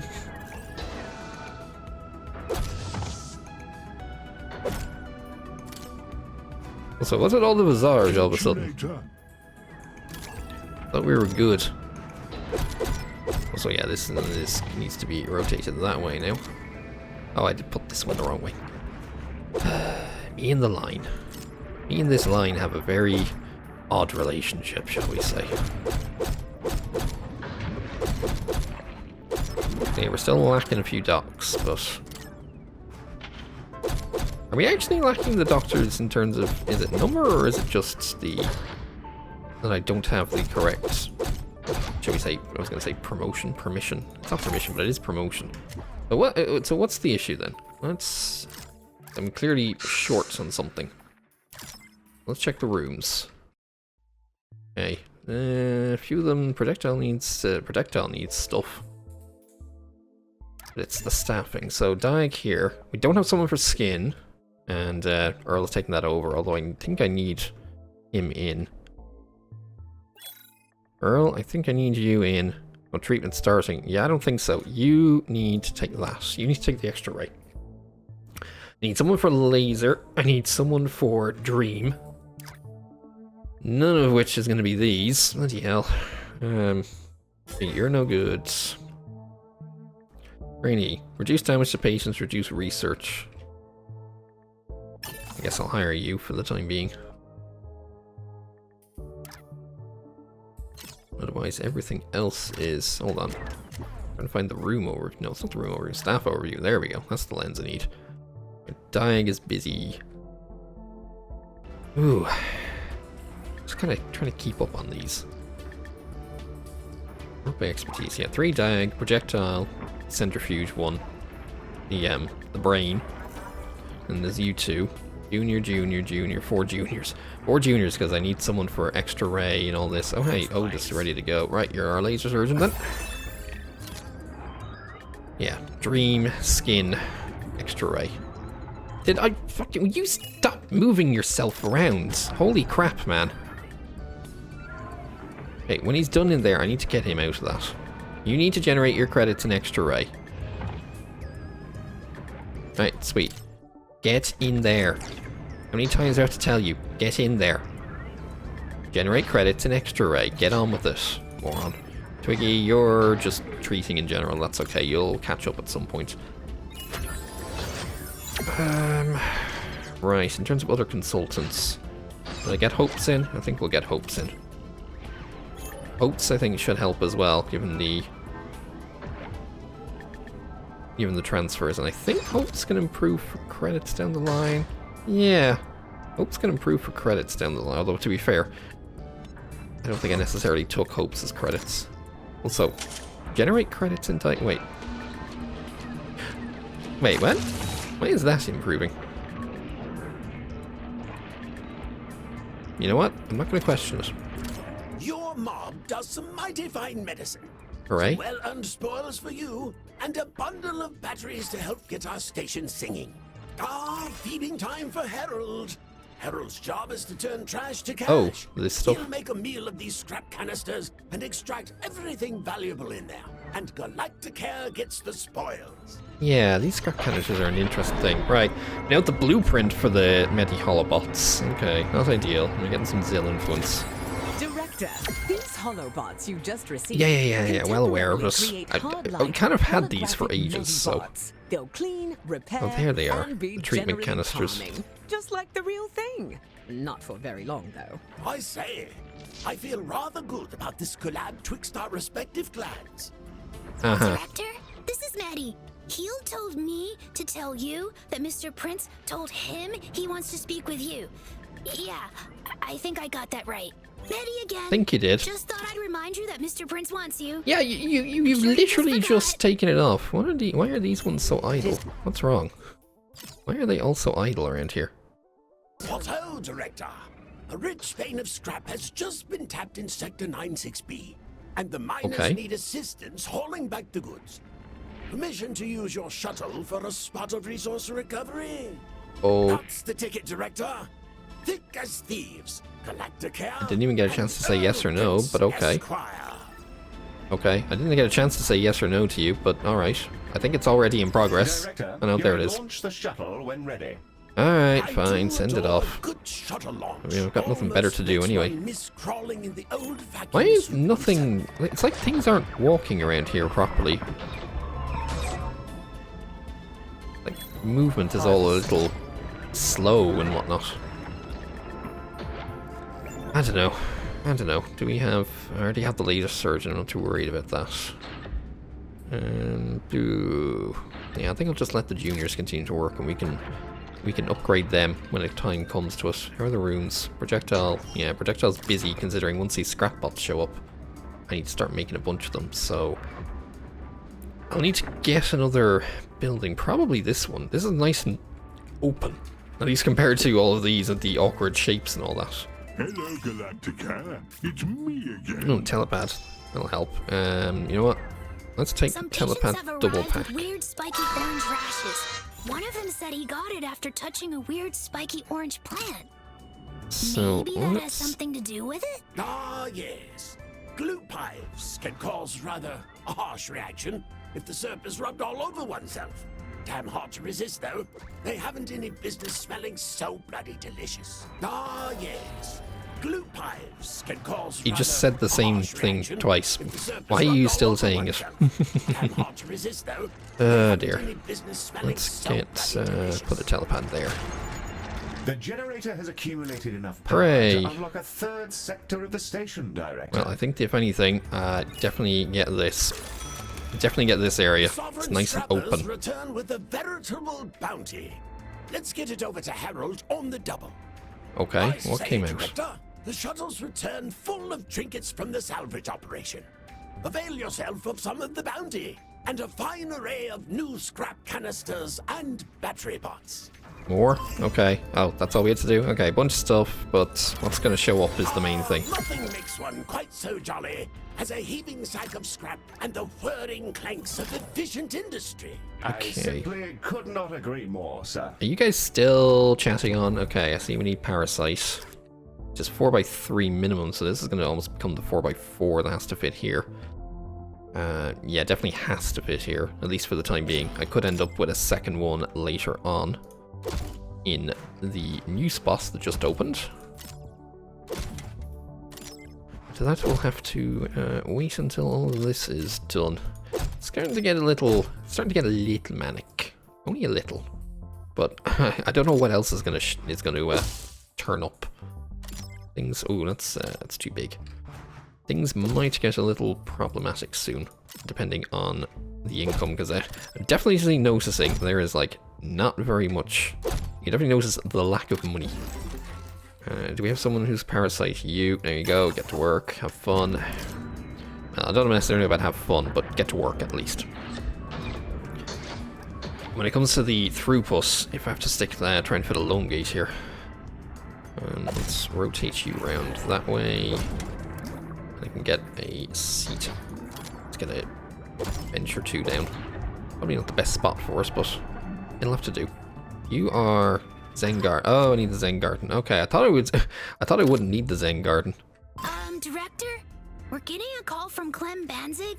So what's with all the bazaars all of a sudden? Thought we were good. So yeah, this needs to be rotated that way now. Oh, I did put this one the wrong way. Me and the line. Me and this line have a very odd relationship, shall we say. Okay, we're still lacking a few docks, but... Are we actually lacking the doctors in terms of, is it number, or is it just the... that I don't have the correct... Shall we say, I was going to say permission. It's not permission, but it is promotion. But so what's the issue then? I'm clearly short on something. Let's check the rooms. Okay, a few of them, projectile needs stuff. But it's the staffing. So Diag here, we don't have someone for skin, and Earl is taking that over, although I think I need him in. Earl, I think I need you in. Oh, treatment starting. Yeah, I don't think so. You need to take that. You need to take the extra ray. I need someone for laser. I need someone for dream. None of which is going to be these. Bloody hell. You're no good. Rainy. Reduce damage to patients, reduce research. I guess I'll hire you for the time being. Otherwise, everything else is... Hold on. I'm trying to find the room over... No, it's not the room overview. Staff overview. There we go. That's the lens I need. My Diag is busy. Ooh. Just kind of trying to keep up on these. Not by expertise. Yeah, 3 Diag, projectile, centrifuge 1, the brain, and there's you 2. Junior, 4 juniors. 4 juniors, because I need someone for extra ray and all this. Oh, hey, Otis is ready to go. Right, you're our laser surgeon then. Yeah, dream, skin, extra ray. Did I fucking... Will you stop moving yourself around? Holy crap, man. Okay, when he's done in there, I need to get him out of that. You need to generate your credits in extra ray. Right, sweet. Get in there. How many times do I have to tell you? Get in there. Generate credits in extra array. Get on with it, moron. Twiggy, you're just treating in general. That's okay. You'll catch up at some point. Right, in terms of other consultants. Will I get hopes in? I think we'll get hopes in. Oats, I think, should help as well, given the transfers. And I think hopes can improve for credits down the line. Yeah, hopes can improve for credits down the line. Although, to be fair, I don't think I necessarily took hopes as credits. Also, generate credits in time. Wait, what? Why is that improving? You know what? I'm not going to question it. Your mob does some mighty fine medicine. Hooray. Some well-earned spoils for you, and a bundle of batteries to help get our station singing. Feeding time for Harold. Harold's job is to turn trash to cash. Oh, this stuff. He'll make a meal of these scrap canisters and extract everything valuable in there. And Galacticare gets the spoils. Yeah, these scrap canisters are an interesting thing. Right, now the blueprint for the Medi-Holobots. Okay, not ideal. We're getting some Zill influence. Director, these holobots you just received. Yeah, well aware of us. I kind of had these for holographic ages, so... Megibots. They'll clean, repair, Oh, there they are, and be the treatment generally canisters. calming. Just like the real thing. Not for very long, though. I say, I feel rather good about this collab twixt our respective clans. Director, this is Maddie. Heel told me to tell you that Mr. Prince told him he wants to speak with you. Yeah, I think I got that right. Maddie again. Think you did. Just thought I'd remind you that Mr. Prince wants you. Yeah, you've literally just taken it off. Why are these ones so idle? What's wrong? Why are they all so idle around here? What-ho, Director! A rich vein of scrap has just been tapped in Sector 96B, and the miners need assistance hauling back the goods. Permission to use your shuttle for a spot of resource recovery. Oh. That's the ticket, Director. Thick as thieves. Galacticare. I didn't even get a chance to say yes or no, but okay. Okay, I didn't get a chance to say yes or no to you, but alright. I think it's already in progress. Director, Oh no, there it is. launch the shuttle when ready. Alright, fine, send it off. Good shuttle launch. I mean, I've got nothing better to do Almost anyway. makes one miss crawling in the old vacuum Why is suit nothing... It's like things aren't walking around here properly. Like, movement is all a little slow and whatnot. I don't know. Do we have... I already have the latest surgeon. I'm not too worried about that. Yeah, I think I'll just let the juniors continue to work and we can upgrade them when the time comes to it. How are the rooms? Projectile. Yeah, projectile's busy considering once these scrap bots show up, I need to start making a bunch of them, so... I'll need to get another building. Probably this one. This is nice and open. At least compared to all of these and the awkward shapes and all that. Hello, Galacticare. It's me again. Oh, telepad. That'll help. You know what? Let's take Some the patients telepad have double arrived pack. with weird spiky orange rashes. One of them said he got it after touching a weird spiky orange plant. So, Maybe that has let's... something to do with it? Ah, yes. Glue hives can cause rather a harsh reaction if the syrup is rubbed all over oneself. Damn hard to resist, though. They haven't any business smelling so bloody delicious. Ah, yes. Glue hives can cause You just said the same thing twice. Why are you still saying it? Oh dear. Let's get put a telepad there. The generator has accumulated enough power Hooray. to unlock a third sector of the station, Director. Well, I think if anything, definitely get this. Definitely get this area. It's nice and open. Return with a veritable bounty. Let's get it over to Harold on the double. Okay, what came out? Director, the shuttles return full of trinkets from the salvage operation. Avail yourself of some of the bounty and a fine array of new scrap canisters and battery bots. More? Okay. Oh, that's all we had to do? Okay, bunch of stuff, but what's going to show up is the main thing. Nothing makes one quite so jolly as a heaving sack of scrap and the whirring clanks of efficient industry. Okay. I simply could not agree more, sir. Are you guys still chatting on? Okay, I see we need Parasite. Just 4x3 minimum, so this is going to almost become the 4x4 that has to fit here. Yeah, definitely has to fit here, at least for the time being. I could end up with a second one later on in the new spots that just opened. that will have to wait until all of this is done. It's starting to get a little manic. Only a little. But I don't know what else is gonna turn up. Things. Oh, that's too big. Things might get a little problematic soon, depending on the income, because I'm definitely noticing there is like not very much. You definitely notice the lack of money. Do we have someone who's parasite? You. There you go. Get to work. Have fun. Well, I don't know necessarily about have fun, but get to work at least. When it comes to the throughput, if I have to stick try and fit a lone gate here. Let's rotate you around that way. I can get a seat. Let's get a bench or two down. Probably not the best spot for us, but it'll have to do. You are Zen Garden. Oh, I need the Zen Garden. Okay, I thought I wouldn't need the Zen Garden. Director? We're getting a call from Clem Banzig.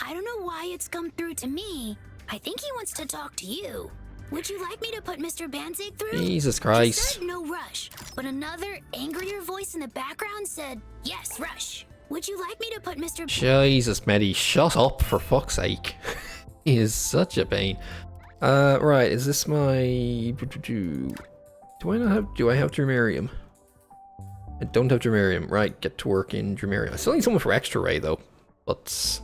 I don't know why it's come through to me. I think he wants to talk to you. Would you like me to put Mr. Banzig through? Jesus Christ. He said no rush, but another angrier voice in the background said, yes, rush. Would you like me to put Mr. Jesus, Medi, shut up for fuck's sake. He is such a pain. Right, is this my... Do I have Drumarium? I don't have Drumarium. Right, get to work in Drumarium. I still need someone for Extra Ray, though. But,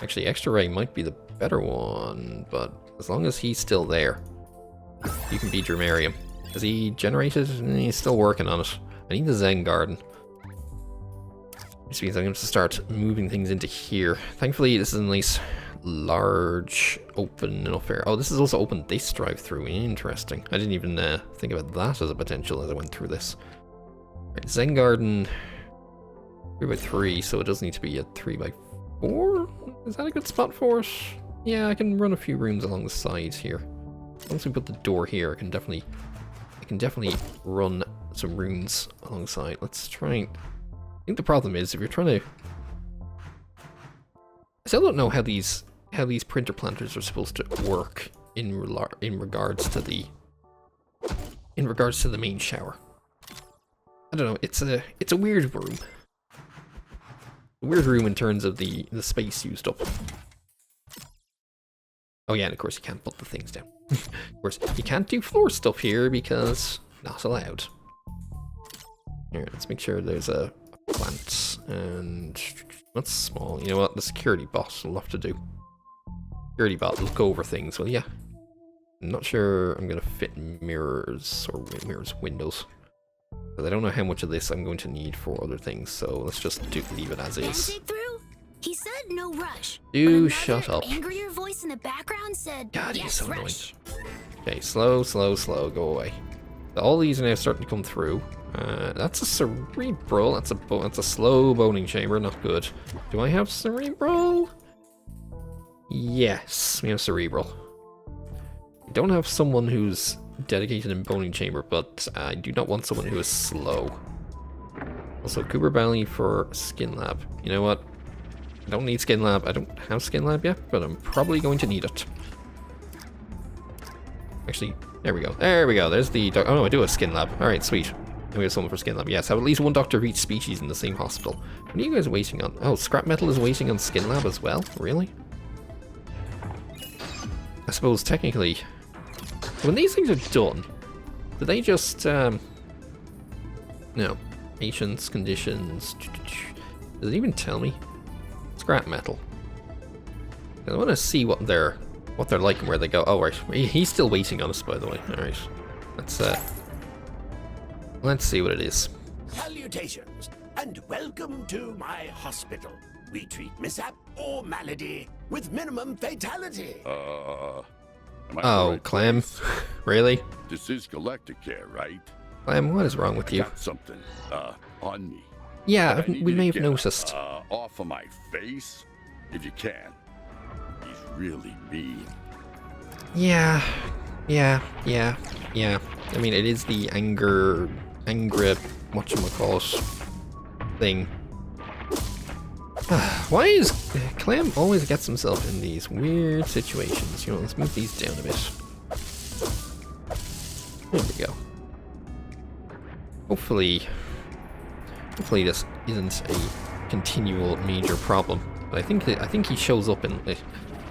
actually, Extra Ray might be the better one, but as long as he's still there, you can be Drumarium. Has he generated? He's still working on it. I need the Zen Garden. Which means I'm going to start moving things into here. Thankfully, this is a nice, large, open enough area. Oh, this is also open this drive-through. Interesting. I didn't even think about that as a potential as I went through this. Right, Zen Garden, 3x3, so it does need to be a 3x4? Is that a good spot for us? Yeah, I can run a few rooms along the sides here. Once we put the door here, I can definitely run some rooms alongside. Let's try and... I think the problem is if you're trying to... I still don't know how these printer planters are supposed to work in regards to the main shower. I don't know. It's a weird room. A weird room in terms of the space used up. Oh yeah, and of course you can't put the things down. Of course, you can't do floor stuff here because not allowed. Here, let's make sure there's a plant, and that's small. You know what? The security bot will have to do. Security bot, look over things. Well, yeah. I'm not sure I'm gonna fit mirrors or windows. Because I don't know how much of this I'm going to need for other things, so let's just leave it as is. He said no rush. Do shut up. Angrier voice in the background said, God, he's yes, so rush. annoying. Okay, slow, go away. All these are now starting to come through. That's a cerebral. That's a slow boning chamber. Not good. Do I have cerebral? Yes, we have cerebral. I don't have someone who's dedicated in boning chamber, but I do not want someone who is slow. Also, Cooper Valley for Skin Lab. You know what? I don't need Skin Lab. I don't have Skin Lab yet, but I'm probably going to need it. Actually, there we go. There we go. There's the... Oh no, I do have Skin Lab. Alright, sweet. And we have someone for Skin Lab. Yes, have at least one doctor of each species in the same hospital. What are you guys waiting on? Oh, Scrap Metal is waiting on Skin Lab as well? Really? I suppose, technically... When these things are done, do they just... No. Patients, conditions... Does it even tell me? Scrap Metal. I want to see what they're like and where they go. Oh right, he's still waiting on us, by the way. All right, let's see what it is. Salutations, and welcome to my hospital. We treat mishap or malady with minimum fatality. Am I Oh, right, Clem, please? really? This is Galacticare, right? Clem, what is wrong with you? Got something, on me. Yeah, But I need we you may to have get, noticed. Off of my face, if you can. He's really mean. Yeah. I mean, it is the anger, whatchamacallit thing. Why is Clem always gets himself in these weird situations? You know, let's move these down a bit. There we go. Hopefully this isn't a continual major problem. But I think he shows up in,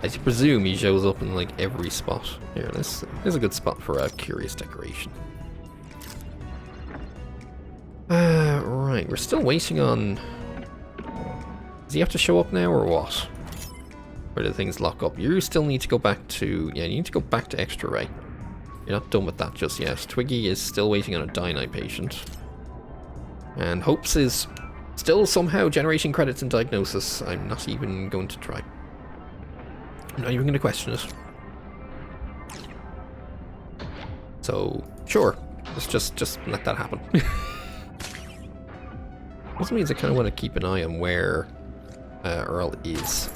as you presume, he shows up in like every spot. Here, this is a good spot for a curious decoration. Right, we're still waiting on... Does he have to show up now or what? Or do things lock up? You still need to go back to... Yeah, you need to go back to Extra Ray. You're not done with that just yet. Twiggy is still waiting on a Dynite patient. And Hopes is still somehow generating credits in diagnosis. I'm not even going to try. I'm not even going to question it. So, sure. Let's just let that happen. Also means I kind of want to keep an eye on where Earl is.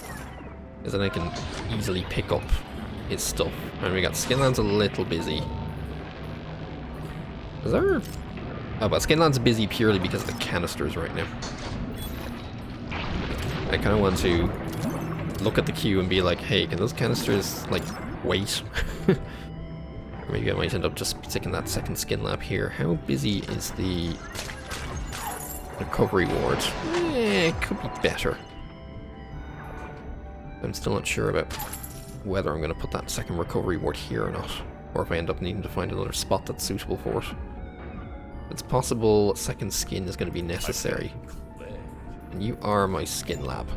Because then I can easily pick up his stuff. And we got Skinland's a little busy. Is there... Oh, but Skinland's busy purely because of the canisters right now. I kind of want to look at the queue and be like, hey, can those canisters, like, wait? Or maybe I might end up just sticking that second skin lab here. How busy is the recovery ward? It could be better. I'm still not sure about whether I'm going to put that second recovery ward here or not. Or if I end up needing to find another spot that's suitable for it. It's possible second skin is going to be necessary. And you are my skin lab.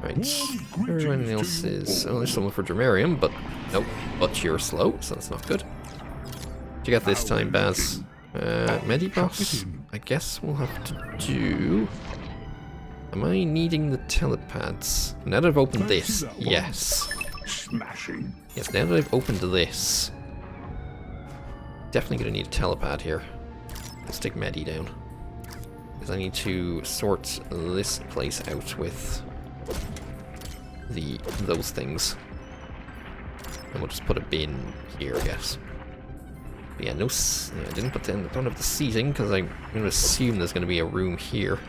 Right. Everyone else is... Oh, there's someone for Dramarium, but... Nope. But you're slow, so that's not good. What you got this time, Baz? Medibot? I guess we'll have to do... Am I needing the telepads? Now that I've opened this, yes. Smashing. Yes, now that I've opened this, definitely gonna need a telepad here. Let's stick Medi down. Because I need to sort this place out with those things. And we'll just put a bin here, I guess. But yeah, I didn't put in, I don't have the seating because I'm gonna assume there's gonna be a room here.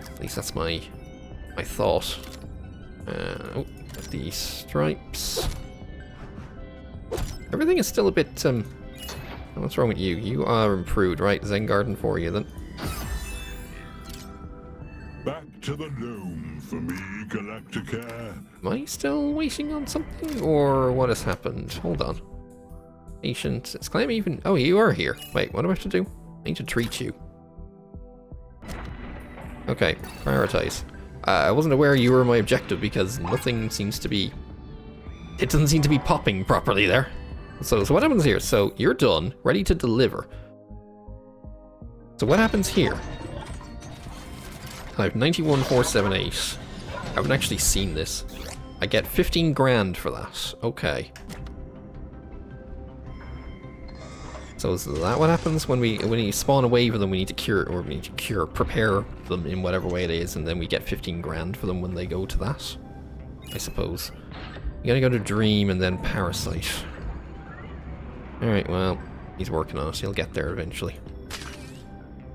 At least that's my thought. Oh, the stripes. Everything is still a bit, what's wrong with you? You are improved, right? Zen Garden for you, then. Back to the loom for me, Galacticare. Am I still waiting on something, or what has happened? Hold on. Patient, it's claiming even... Oh, you are here. Wait, what do I have to do? I need to treat you. Okay, prioritize. I wasn't aware you were my objective because nothing seems to be... It doesn't seem to be popping properly there. So what happens here? So you're done, ready to deliver. So what happens here? I have 91,478. I haven't actually seen this. I get 15 grand for that. Okay. So is that what happens when we spawn a wave of them? We need to prepare them in whatever way it is, and then we get 15 grand for them when they go to that. I suppose. You gotta go to Dream and then Parasite. All right. Well, he's working on it. He'll get there eventually.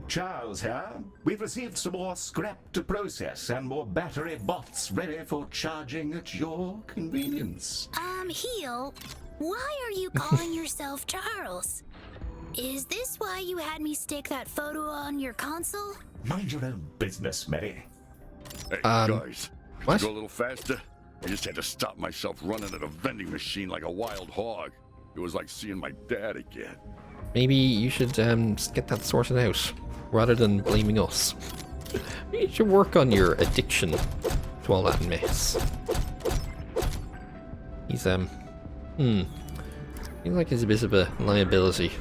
Charles here. We've received some more scrap to process and more battery bots ready for charging at your convenience. Heel, why are you calling yourself Charles? Is this why you had me stick that photo on your console? Mind your own business, Mary. Hey, guys. what? Could you go a little faster? I just had to stop myself running at a vending machine like a wild hog. It was like seeing my dad again. Maybe you should get that sorted out, rather than blaming us. You should work on your addiction to all that mess. He's feels like he's a bit of a liability.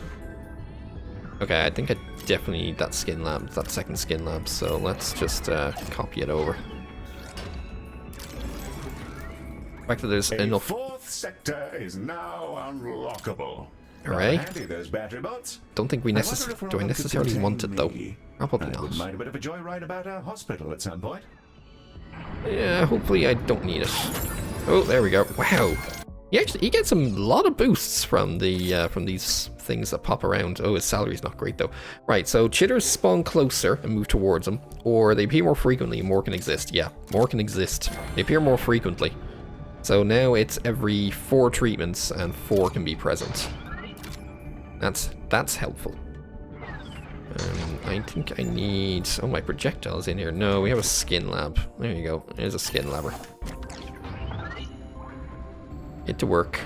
Okay, I think I definitely need that skin lab, that second skin lab, so let's just copy it over. The fact that there's enough... Fourth sector is now unlockable. Hooray. Handy, those battery bots. Don't think we do I necessarily want it though? Probably I wouldn't not. mind a bit of a joyride about our hospital at some point. Yeah, hopefully I don't need it. Oh, there we go. Wow. He gets a lot of boosts from these things that pop around. Oh, his salary's not great though. Right, so Chitters spawn closer and move towards him, or they appear more frequently and more can exist. Yeah, more can exist. They appear more frequently. So now it's every 4 treatments and 4 can be present. That's helpful. I think I need... Oh, my projectile's in here. No, we have a skin lab. There you go. There's a skin labber. Get to work.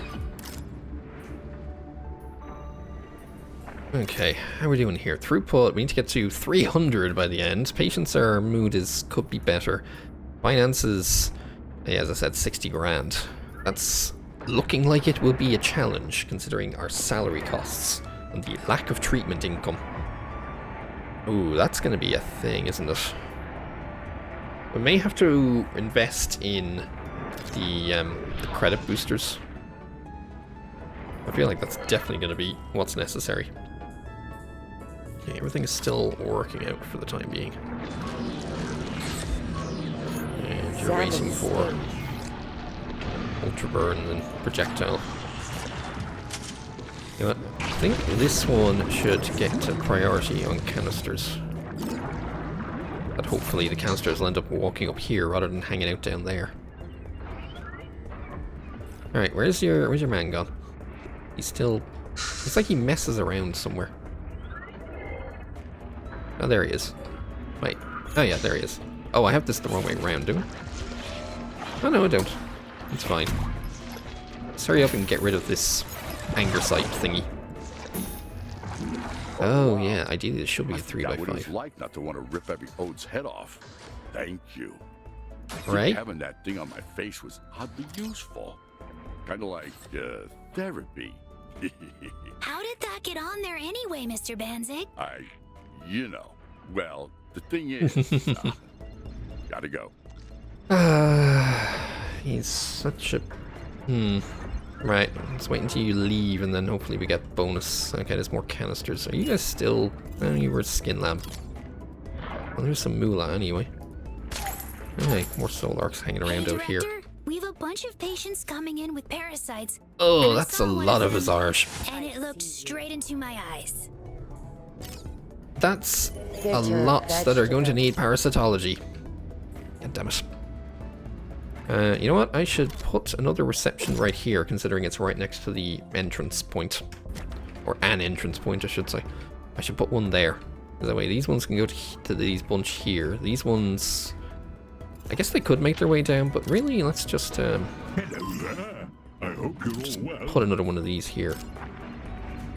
Okay, how are we doing here? Throughput, we need to get to 300 by the end. Patience, our mood could be better. Finances, yeah, as I said, 60 grand. That's looking like it will be a challenge, considering our salary costs and the lack of treatment income. Ooh, that's going to be a thing, isn't it? We may have to invest in the credit boosters. I feel like that's definitely going to be what's necessary. Okay, everything is still working out for the time being. And you're waiting for ultra burn and projectile. You know what? I think this one should get to priority on canisters. But hopefully the canisters will end up walking up here rather than hanging out down there. Alright, where's your man gone? He's still... It's like he messes around somewhere. Oh, there he is. Wait. Oh yeah, there he is. Oh, I have this the wrong way around, do I? Oh no, I don't. It's fine. Let's hurry up and get rid of this anger sight thingy. Oh yeah, ideally this should be a 3x5. What it's like not to want to rip every Ode's head off. Thank you. Right? Having that thing on my face was oddly useful. Kind of like therapy. How did that get on there anyway, Mr. Banzig? You know. Well, the thing is, gotta go. He's such a... Right, let's wait until you leave and then hopefully we get bonus. Okay, there's more canisters. Are you guys still... Oh, you were skin lab. Well, there's some moolah anyway. Okay, more soul arcs hanging around out here. We have a bunch of patients coming in with parasites. Oh, that's a lot of visage. And it looked straight into my eyes. That's a lot that are going to need parasitology. God damn it. You know what? I should put another reception right here, considering it's right next to the entrance point. Or an entrance point, I should say. I should put one there. That way these ones can go to these bunch here. These ones... I guess they could make their way down, but really, let's just... Hello there. I hope you're all well. Put another one of these here.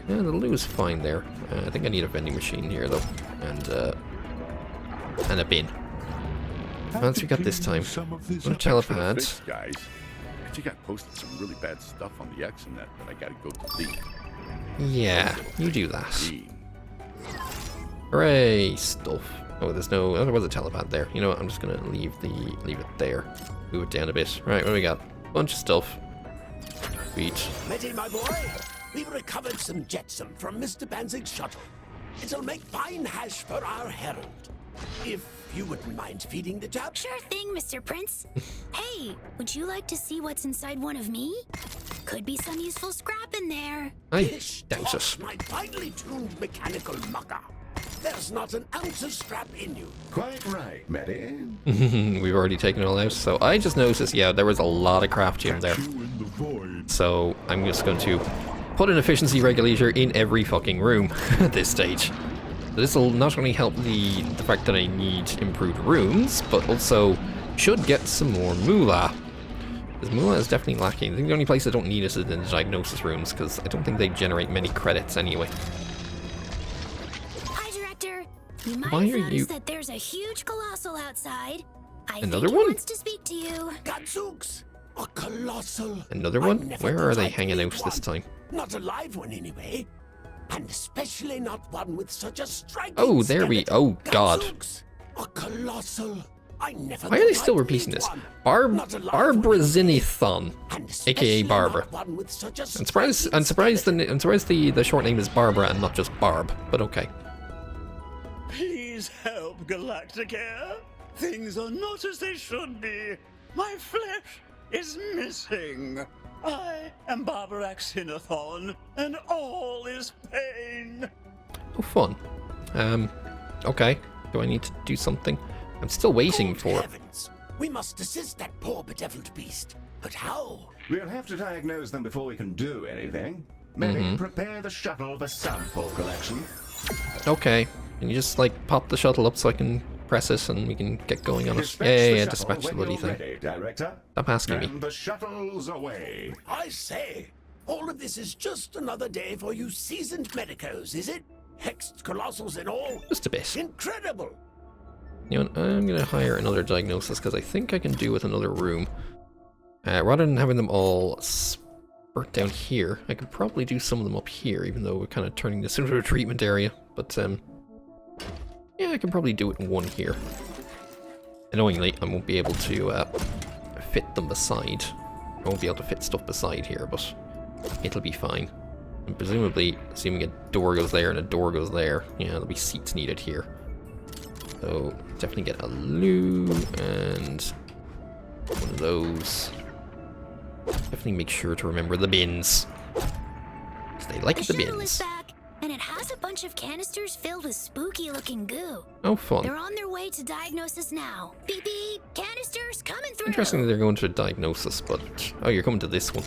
Yeah, the loo is fine there. I think I need a vending machine here, though. And a bin. Once we got this time. What a telepad. Guys, I think I posted some really bad stuff on the Exonet that I gotta go delete. Yeah, you do that. Hooray, stuff. Oh, there's no... Oh, there was a telepad there. You know what? I'm just gonna leave it there. Move it down a bit. Right, what do we got? Bunch of stuff. Sweet. Matty, my boy, we've recovered some jetsam from Mr. Banzig's shuttle. It'll make fine hash for our herald. If you wouldn't mind feeding the chap. Sure thing, Mr. Prince. Hey, would you like to see what's inside one of me? Could be some useful scrap in there. I doubt it. My finely tuned mechanical mucker. There's not an ounce of scrap in you. Quite right, Matty. We've already taken it all out, so I just noticed, yeah, there was a lot of craftium there. So I'm just going to put an efficiency regulator in every fucking room at this stage. This will not only help the fact that I need improved rooms, but also should get some more moolah. Because moolah is definitely lacking. I think the only place I don't need it is in the diagnosis rooms, because I don't think they generate many credits anyway. Hi, Director. You might Why have are noticed you... that there's a huge colossal outside. I Another think one? He wants to speak to you. Gadzooks, a colossal. Another one? Where are they hanging out this time? Not a live one, anyway. And especially not one with such a striking Oh, there we... Oh, God. Gadzooks, a colossal. I never Why are they still repeating this? Barbara Zinithon, aka Barbara. I'm surprised the short name is Barbara and not just Barb, but okay. Please help, Galacticare. Things are not as they should be. My flesh is missing. I am Barbara Zinithon, and all is pain. Oh, fun. Okay. Do I need to do something? I'm still waiting Good for... heavens. We must assist that poor bedeviled beast. But how? We'll have to diagnose them before we can do anything. Matty, prepare the shuttle for sample collection. Okay. Can you just, like, pop the shuttle up so I can press it and we can get going on it? Dispatch Yeah, the yeah, shuttle dispatch the when bloody you're thing. ready, Director. Stop asking me. And the shuttle's away. I say, all of this is just another day for you seasoned medicos, is it? Hexed colossals and all? Just a bit. Incredible! You know what, I'm going to hire another diagnosis because I think I can do with another room. Rather than having them all spurt down here, I could probably do some of them up here, even though we're kind of turning this into a treatment area. But, yeah, I can probably do it in one here. Annoyingly, I won't be able to fit them beside. I won't be able to fit stuff beside here, but it'll be fine. And presumably, assuming a door goes there and a door goes there, yeah, there'll be seats needed here. So, definitely get a loo and one of those. Definitely make sure to remember the bins. 'Cause they like the shuttle bins. is back, and it has a bunch of canisters filled with spooky-looking goo. Oh, fun. They're on their way to diagnosis now. Beep beep, canisters coming through. Interesting that they're going to a diagnosis, but... Oh, you're coming to this one.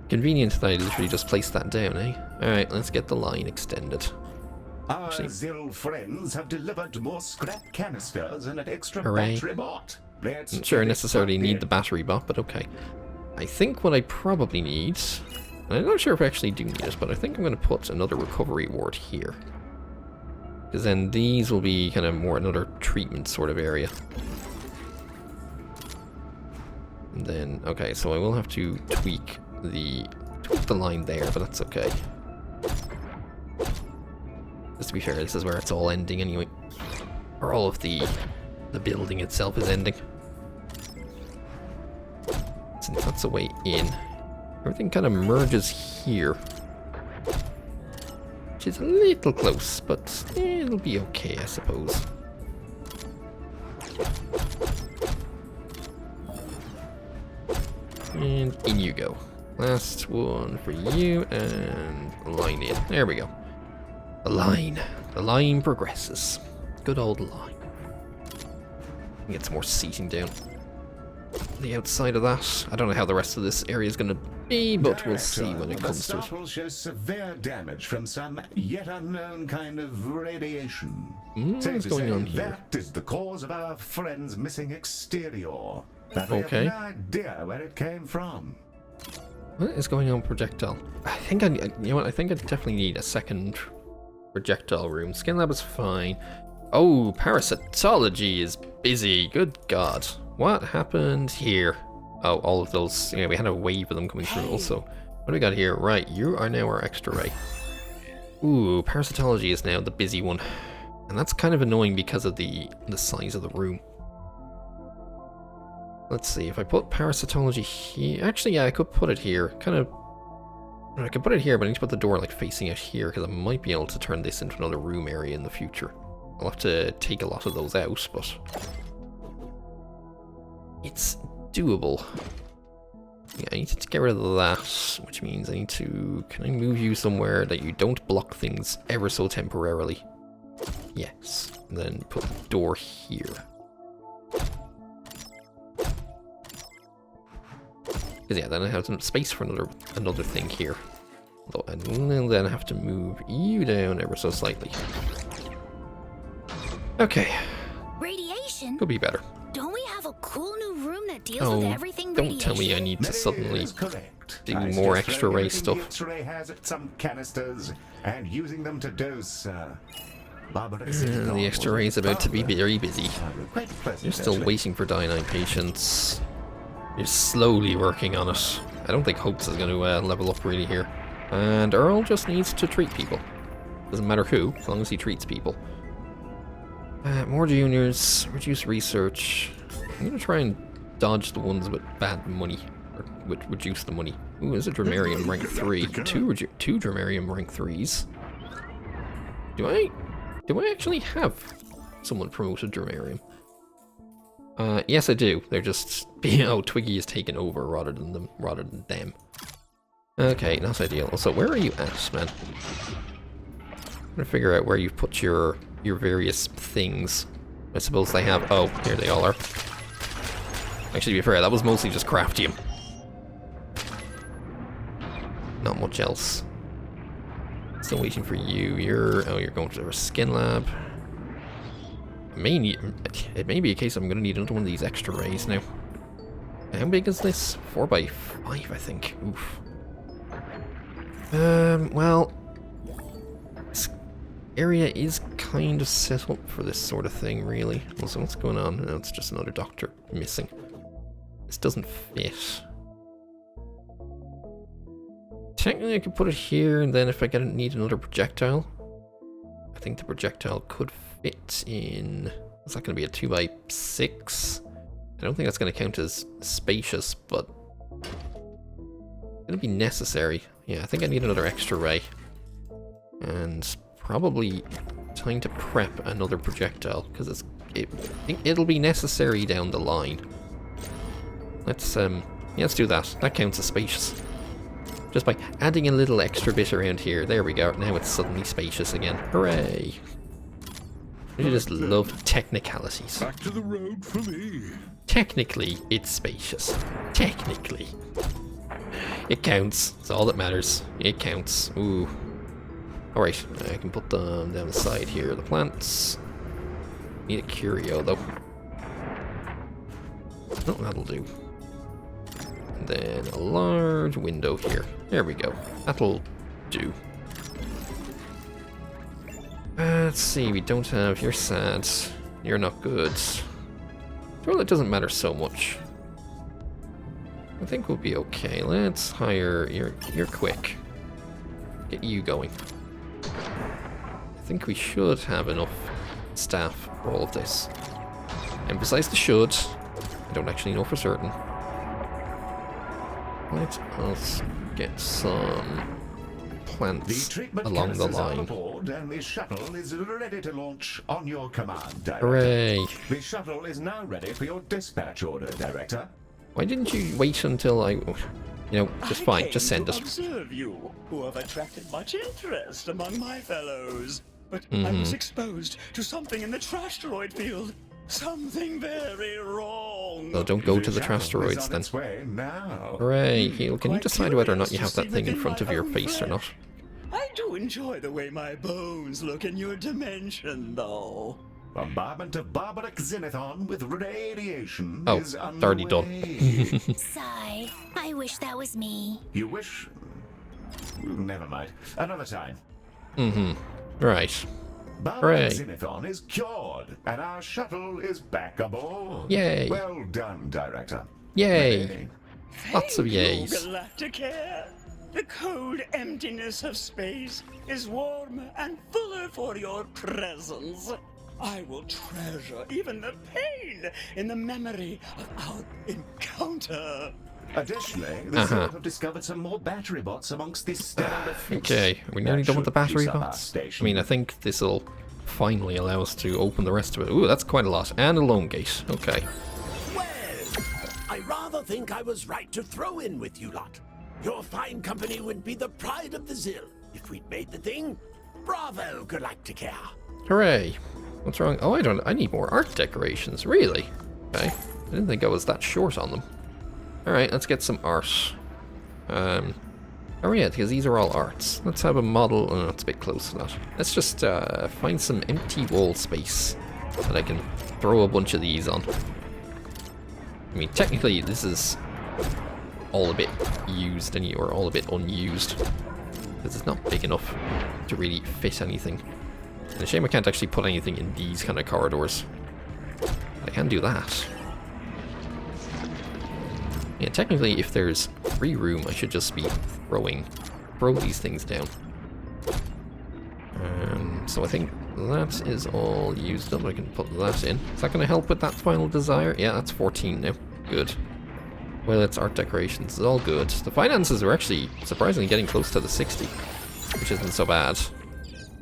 Convenient that I literally just placed that down, eh? Alright, let's get the line extended. Our Actually- Zill friends have delivered more scrap canisters and an extra Hooray. battery bot. Let's Not sure I get it necessarily need the started. battery bot, but okay. I think what I probably need... I'm not sure if I actually do need it, but I think I'm going to put another recovery ward here. Because then these will be kind of more another treatment sort of area. And then, okay, so I will have to tweak the line there, but that's okay. Just to be fair, this is where it's all ending anyway. Or all of the building itself is ending. Since that's a way in. Everything kind of merges here. Which is a little close, but it'll be okay, I suppose. And in you go. Last one for you, and line in. There we go. The line. The line progresses. Good old line. Get some more seating down the outside of that. I don't know how the rest of this area is going to be, but we'll see when it The comes to it. startle shows severe damage from some yet unknown kind of radiation. Safe What's to going say, on here? That is the cause of our friend's missing exterior. But we Okay. have no idea where it came from. What is going on, projectile? I think you know what? I think I definitely need a second projectile room. Skin lab is fine. Oh, parasitology is busy. Good God. What happened here? Oh, all of those. Yeah, we had a wave of them coming through also. What do we got here? Right, you are now our extra ray. Ooh, parasitology is now the busy one. And that's kind of annoying because of the size of the room. Let's see, if I put parasitology here... Actually, yeah, I could put it here. Kind of... I could put it here, but I need to put the door, like, facing out here, because I might be able to turn this into another room area in the future. I'll have to take a lot of those out, but... It's doable. Yeah, I need to get rid of that, which means I need to... Can I move you somewhere that you don't block things ever so temporarily? Yes. And then put the door here. Because yeah, then I have some space for another thing here. Although I will then have to move you down ever so slightly. Okay, Radiation? could be better. Don't we have a cool new room that deals with everything don't tell me I radiation? need to That suddenly is correct. do I more suggest extra throwing ray everything stuff. the X-ray has at some canisters and using them to dose. Barbara The extra ray is about to be very busy. Quite pleasant, You're still actually. waiting for Dynine patients. You're slowly working on it. I don't think Hopes is going to level up really here. And Earl just needs to treat people. Doesn't matter who, as long as he treats people. More juniors, reduce research. I'm going to try and dodge the ones with bad money. Or with reduce the money. Ooh, there's a Dramarium rank 3. Two Dramarium rank 3s. Do I actually have someone promoted Dramarium? Yes, I do. They're just... Oh, Twiggy is taken over rather than them. Okay, not ideal. Also, where are you at, man? I'm gonna figure out where you've put your various things. I suppose they have... Oh, here they all are. Actually, to be fair, that was mostly just craftium. Not much else. Still waiting for you. You're going to our skin lab. It may be a case I'm going to need another one of these extra rays now. How big is this? 4x5, I think. Oof. Well, this area is kind of set up for this sort of thing, really. Also, what's going on? No, it's just another doctor missing. This doesn't fit. Technically, I could put it here, and then if I need another projectile, I think the projectile could fit in. Is that going to be a 2x6? I don't think that's going to count as spacious, but it's going to be necessary. Yeah, I think I need another extra ray. And probably time to prep another projectile, because it'll be necessary down the line. Let's do that. That counts as spacious. Just by adding a little extra bit around here. There we go. Now it's suddenly spacious again. Hooray! I just love technicalities. Back to the road for me. Technically, it's spacious. Technically. It counts. It's all that matters. It counts. Ooh. Alright, I can put them down the side here. The plants. Need a curio, though. Oh, that'll do. And then a large window here. There we go. That'll do. Let's see, we don't have... You're sad. You're not good. Well, it doesn't matter so much. I think we'll be okay. Let's hire... You're quick. Get you going. I think we should have enough staff for all of this. Emphasize the should. I don't actually know for certain. Let us get some plants along the line. Aboard and the shuttle is ready to launch on your command, Director. Hooray! The shuttle is now ready for your dispatch order, Director. Why didn't you wait until I... You know, just fine, just send I it. came to observe you, who have attracted much interest among my fellows. But I was exposed to something in the trashteroid field. Something very wrong. No, don't go to the trashteroids then. Its way now. Hooray, Heel. Can you decide whether or not you have that thing in front of your face or not? I do enjoy the way my bones look in your dimension, though. Bombardment of barbaric zenithon with radiation Oh, is it's already done. Sigh. I wish that was me. You wish? Never mind. Another time. Right. Barbaric zenithon is cured, and our shuttle is back aboard. Yay. Well done, Director. Yay. Lots of Thank you, yays. Galacticare. The cold emptiness of space is warm and fuller for your presence. I will treasure even the pain in the memory of our encounter. Additionally, the Zero have discovered some more battery bots amongst the stellar fleet. Okay, are we nearly done with the That battery should juice up our bots? I station. mean, I think this'll finally allow us to open the rest of it. Ooh, that's quite a lot. And a loan gate. Okay. Well, I rather think I was right to throw in with you lot. Your fine company would be the pride of the Zill if we'd made the thing. Bravo, Galacticare. Hooray. What's wrong? Oh, I need more art decorations. Really? Okay. I didn't think I was that short on them. Alright, let's get some art. Oh yeah, because these are all arts. Let's have a model. Oh, no, it's a bit close to that. Let's just find some empty wall space that I can throw a bunch of these on. I mean, technically, this is all a bit used, or all a bit unused. Because it's not big enough to really fit anything. And a shame I can't actually put anything in these kind of corridors. But I can do that. Yeah, technically, if there's free room, I should just be throw these things down. So I think that is all used up. I can put that in. Is that going to help with that final desire? Yeah, that's 14 now. Good. Well, it's art decorations. It's all good. The finances are actually surprisingly getting close to the 60, which isn't so bad.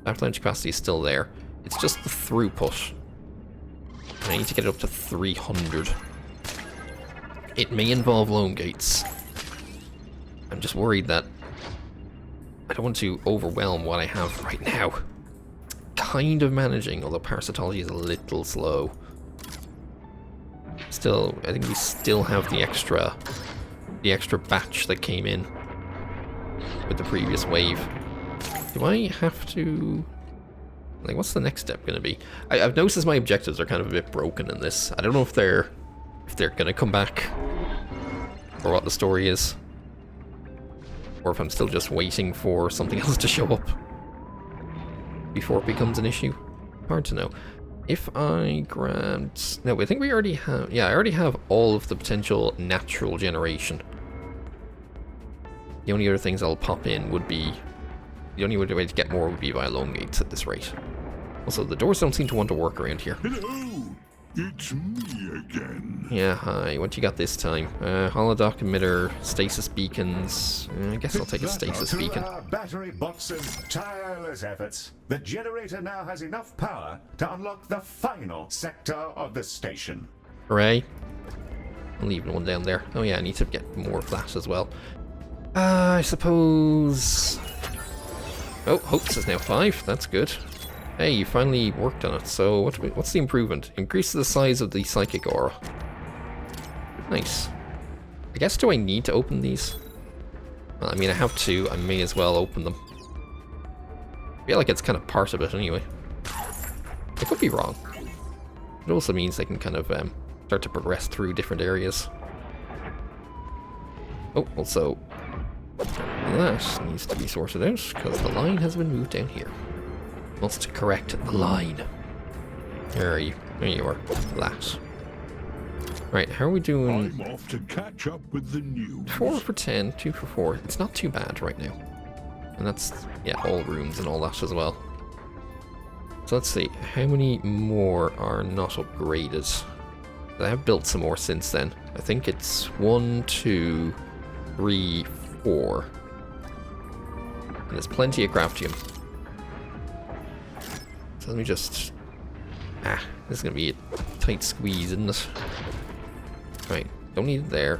Afterline capacity is still there. It's just the throughput. I need to get it up to 300. It may involve loan gates. I'm just worried that I don't want to overwhelm what I have right now. Kind of managing, although parasitology is a little slow. Still, I think we still have the extra batch that came in with the previous wave. Do I have to... Like, what's the next step going to be? I've noticed my objectives are kind of a bit broken in this. I don't know if they're going to come back, or what the story is, or if I'm still just waiting for something else to show up before it becomes an issue. Hard to know. If I grabbed... No, I think we already have... Yeah, I already have all of the potential natural generation. The only other things I'll pop in would be... The only way to get more would be via loan gates at this rate. Also, the doors don't seem to want to work around here. Hello, it's me again. Yeah, hi. What you got this time? Holodoc emitter, stasis beacons. I guess I'll take a stasis Through beacon. our battery box's tireless efforts, the generator now has enough power to unlock the final sector of the station. Hooray. I'll leave one down there. Oh yeah, I need to get more of that as well. I suppose... Oh, Hopes is now 5. That's good. Hey, you finally worked on it. So what's the improvement? Increase the size of the psychic aura. Nice. I guess, do I need to open these? Well, I mean, I have to. I may as well open them. I feel like it's kind of part of it anyway. I could be wrong. It also means they can kind of start to progress through different areas. Oh, also... That needs to be sorted out, because the line has been moved down here. Must correct the line. There you are. That. Right, how are we doing? I'm off to catch up with the news. 4 for 10, 2 for 4. It's not too bad right now. And that's, yeah, all rooms and all that as well. So let's see, how many more are not upgraded? I have built some more since then. I think it's 1, 2, 3, 4. And there's plenty of craftium. So let me just... this is going to be a tight squeeze, isn't it? Right, don't need it there.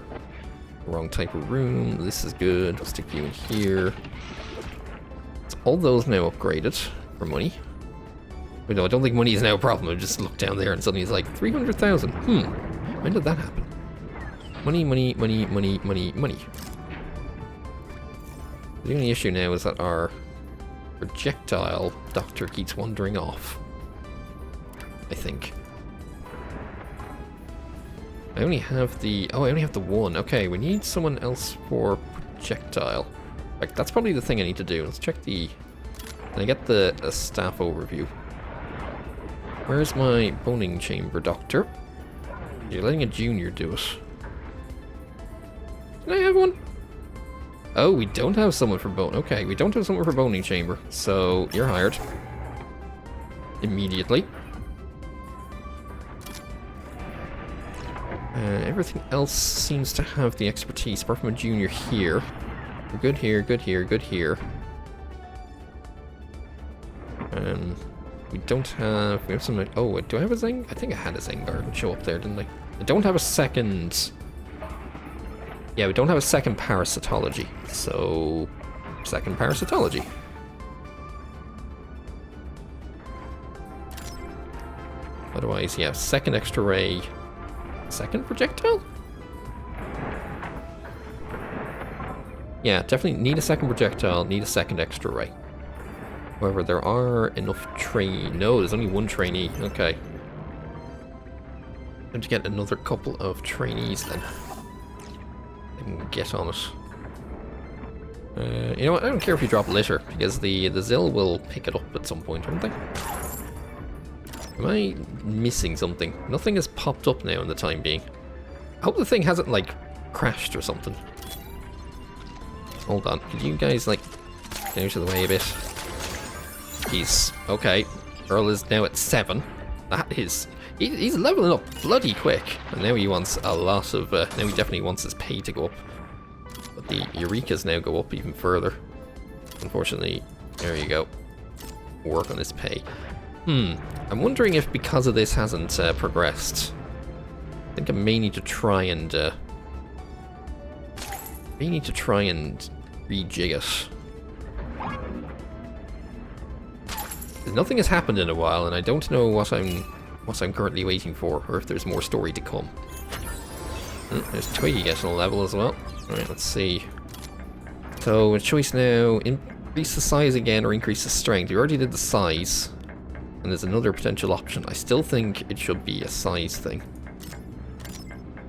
Wrong type of room. This is good. We'll stick you in here. So all those now upgraded for money. Wait, no, I don't think money is now a problem. I just look down there and suddenly it's like 300,000. When did that happen? Money, money, money, money, money, money. The only issue now is that our projectile doctor keeps wandering off. I think. I only have the... Oh, I only have the one. Okay, we need someone else for projectile. Like, that's probably the thing I need to do. Let's check the... Can I get the staff overview? Where's my boning chamber doctor? You're letting a junior do it. Can I have one? Oh, we don't have someone for bone. Okay, we don't have someone for boning chamber. So, you're hired. Immediately. Everything else seems to have the expertise, apart from a junior here. We're good here, good here, good here. We don't have... We have some... Oh, do I have a Zeng? I think I had a Zengarden show up there, didn't I? I don't have a second... Yeah, we don't have a second parasitology, so... Second parasitology. Otherwise, yeah, second extra ray... Second projectile? Yeah, definitely need a second projectile, need a second extra ray. However, there are enough No, there's only one trainee. Okay. Time to get another couple of trainees then. I can get on it. You know what? I don't care if you drop litter, because the Zill will pick it up at some point, won't they? Am I missing something? Nothing has popped up now in the time being. I hope the thing hasn't, like, crashed or something. Hold on. Could you guys, like, get out of the way a bit? He's... Okay. Earl is now at 7. That is... He's leveling up bloody quick. And now he wants a lot of... now he definitely wants his pay to go up. But the Eurekas now go up even further. Unfortunately, there you go. Work on his pay. I'm wondering if because of this hasn't progressed. I think I may need to try and rejig it. Nothing has happened in a while, and I don't know what I'm currently waiting for, or if there's more story to come. There's Twiggy getting a level as well. Alright, let's see. So, a choice now. Increase the size again or increase the strength. You already did the size. And there's another potential option. I still think it should be a size thing.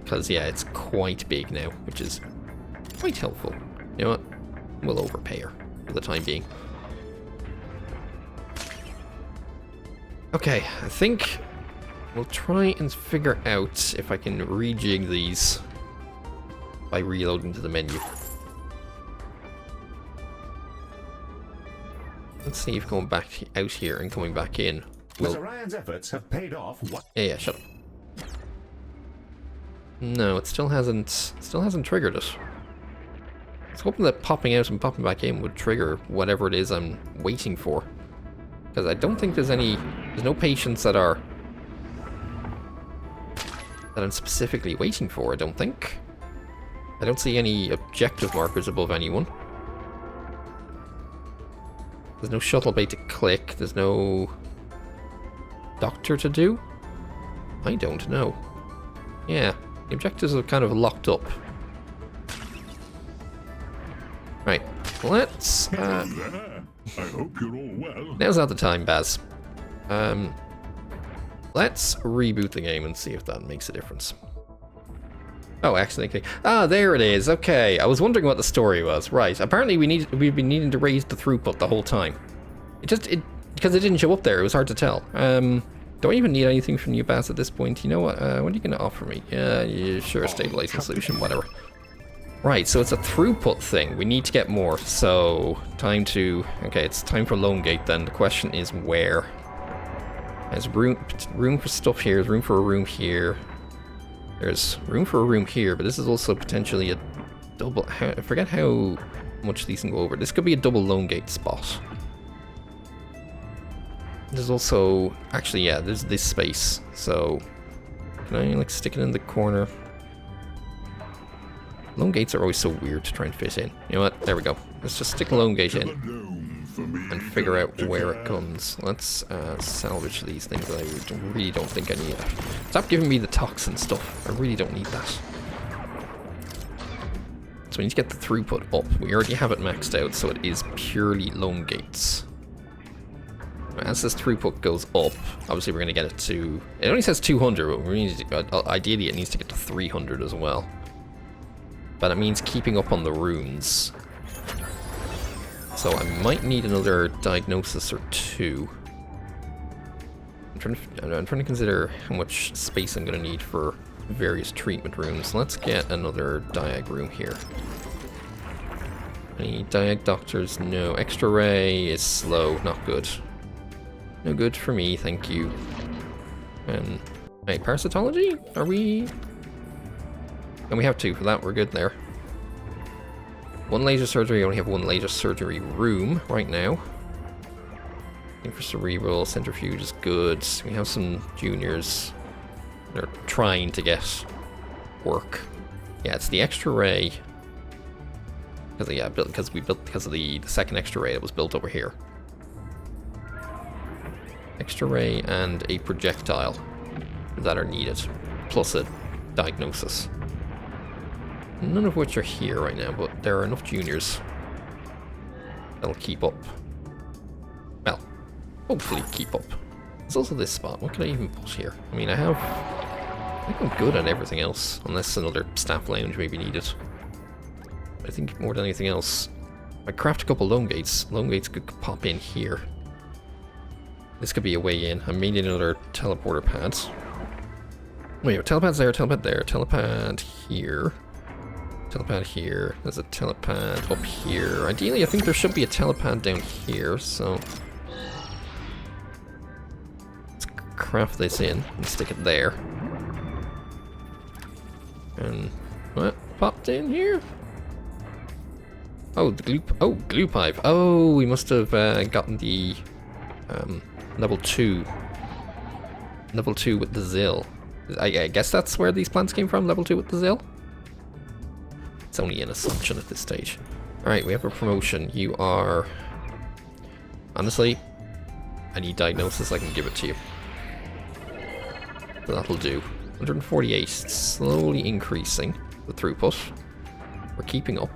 Because, yeah, it's quite big now, which is quite helpful. You know what? We'll overpay her for the time being. Okay, I think we'll try and figure out if I can rejig these by reloading to the menu. Let's see if going back out here and coming back in will... Orion's efforts have paid off. Yeah, shut up. No, it still hasn't triggered it. I was hoping that popping out and popping back in would trigger whatever it is I'm waiting for. Because I don't think there's no patients that I'm specifically waiting for, I don't think. I don't see any objective markers above anyone. There's no shuttle bay to click, there's no doctor to do? I don't know. Yeah, the objectives are kind of locked up. Right, let's... I hope you're all well. Now's not the time, Baz. Let's reboot the game and see if that makes a difference. Oh, actually, okay. Ah, there it is. Okay, I was wondering what the story was. Right, apparently we've been needing to raise the throughput the whole time. Because it didn't show up there, it was hard to tell. Do I even need anything from you, Baz, at this point? You know what? What are you going to offer me? Yeah, sure, stabilizing solution, whatever. Right, so it's a throughput thing. We need to get more, so time to... Okay, it's time for Lone Gate then. The question is where? There's room for stuff here, there's room for a room here. There's room for a room here, but this is also potentially a double... I forget how much these can go over. This could be a double Lone Gate spot. There's also... Actually, yeah, there's this space. So, can I, like, stick it in the corner? Lone Gates are always so weird to try and fit in. You know what? There we go. Let's just stick a Lone Gate in and figure out where it comes. Let's salvage these things that I really don't think I need. Stop giving me the toxin stuff. I really don't need that. So we need to get the throughput up. We already have it maxed out, so it is purely Lone Gates. As this throughput goes up, obviously we're going to get it to... It only says 200, but we need to, ideally it needs to get to 300 as well. But it means keeping up on the runes. So I might need another diagnosis or two. I'm trying to consider how much space I'm going to need for various treatment rooms. Let's get another diag room here. Any diag doctors? No. Extra ray is slow, not good. No good for me, thank you. And wait, parasitology? Are we? And we have two for that, we're good there. One laser surgery, I only have one laser surgery room right now. Looking for cerebral, centrifuge is good. We have some juniors. They're trying to get work. Yeah, it's the extra ray. Because of the second extra ray that was built over here. Extra ray and a projectile that are needed, plus a diagnosis. None of which are here right now, but there are enough juniors that'll keep up. Well, hopefully keep up. There's also this spot. What can I even put here? I mean, I think I'm good at everything else, unless another staff lounge may be needed. I think more than anything else, if I craft a couple Lone Gates could pop in here. This could be a way in. I'm needing another teleporter pad. Wait, telepad's there, telepad there, telepad here. Telepad here. There's a telepad up here. Ideally, I think there should be a telepad down here, so... Let's craft this in and stick it there. And... What? Popped in here? Oh, the gloop hive. Oh, we must have gotten the... Level 2. Level 2 with the Zill. I guess that's where these plants came from, level 2 with the Zill? It's only an assumption at this stage. Alright, we have a promotion. You are... Honestly, I need diagnosis, I can give it to you. So that'll do. 148, slowly increasing the throughput. We're keeping up.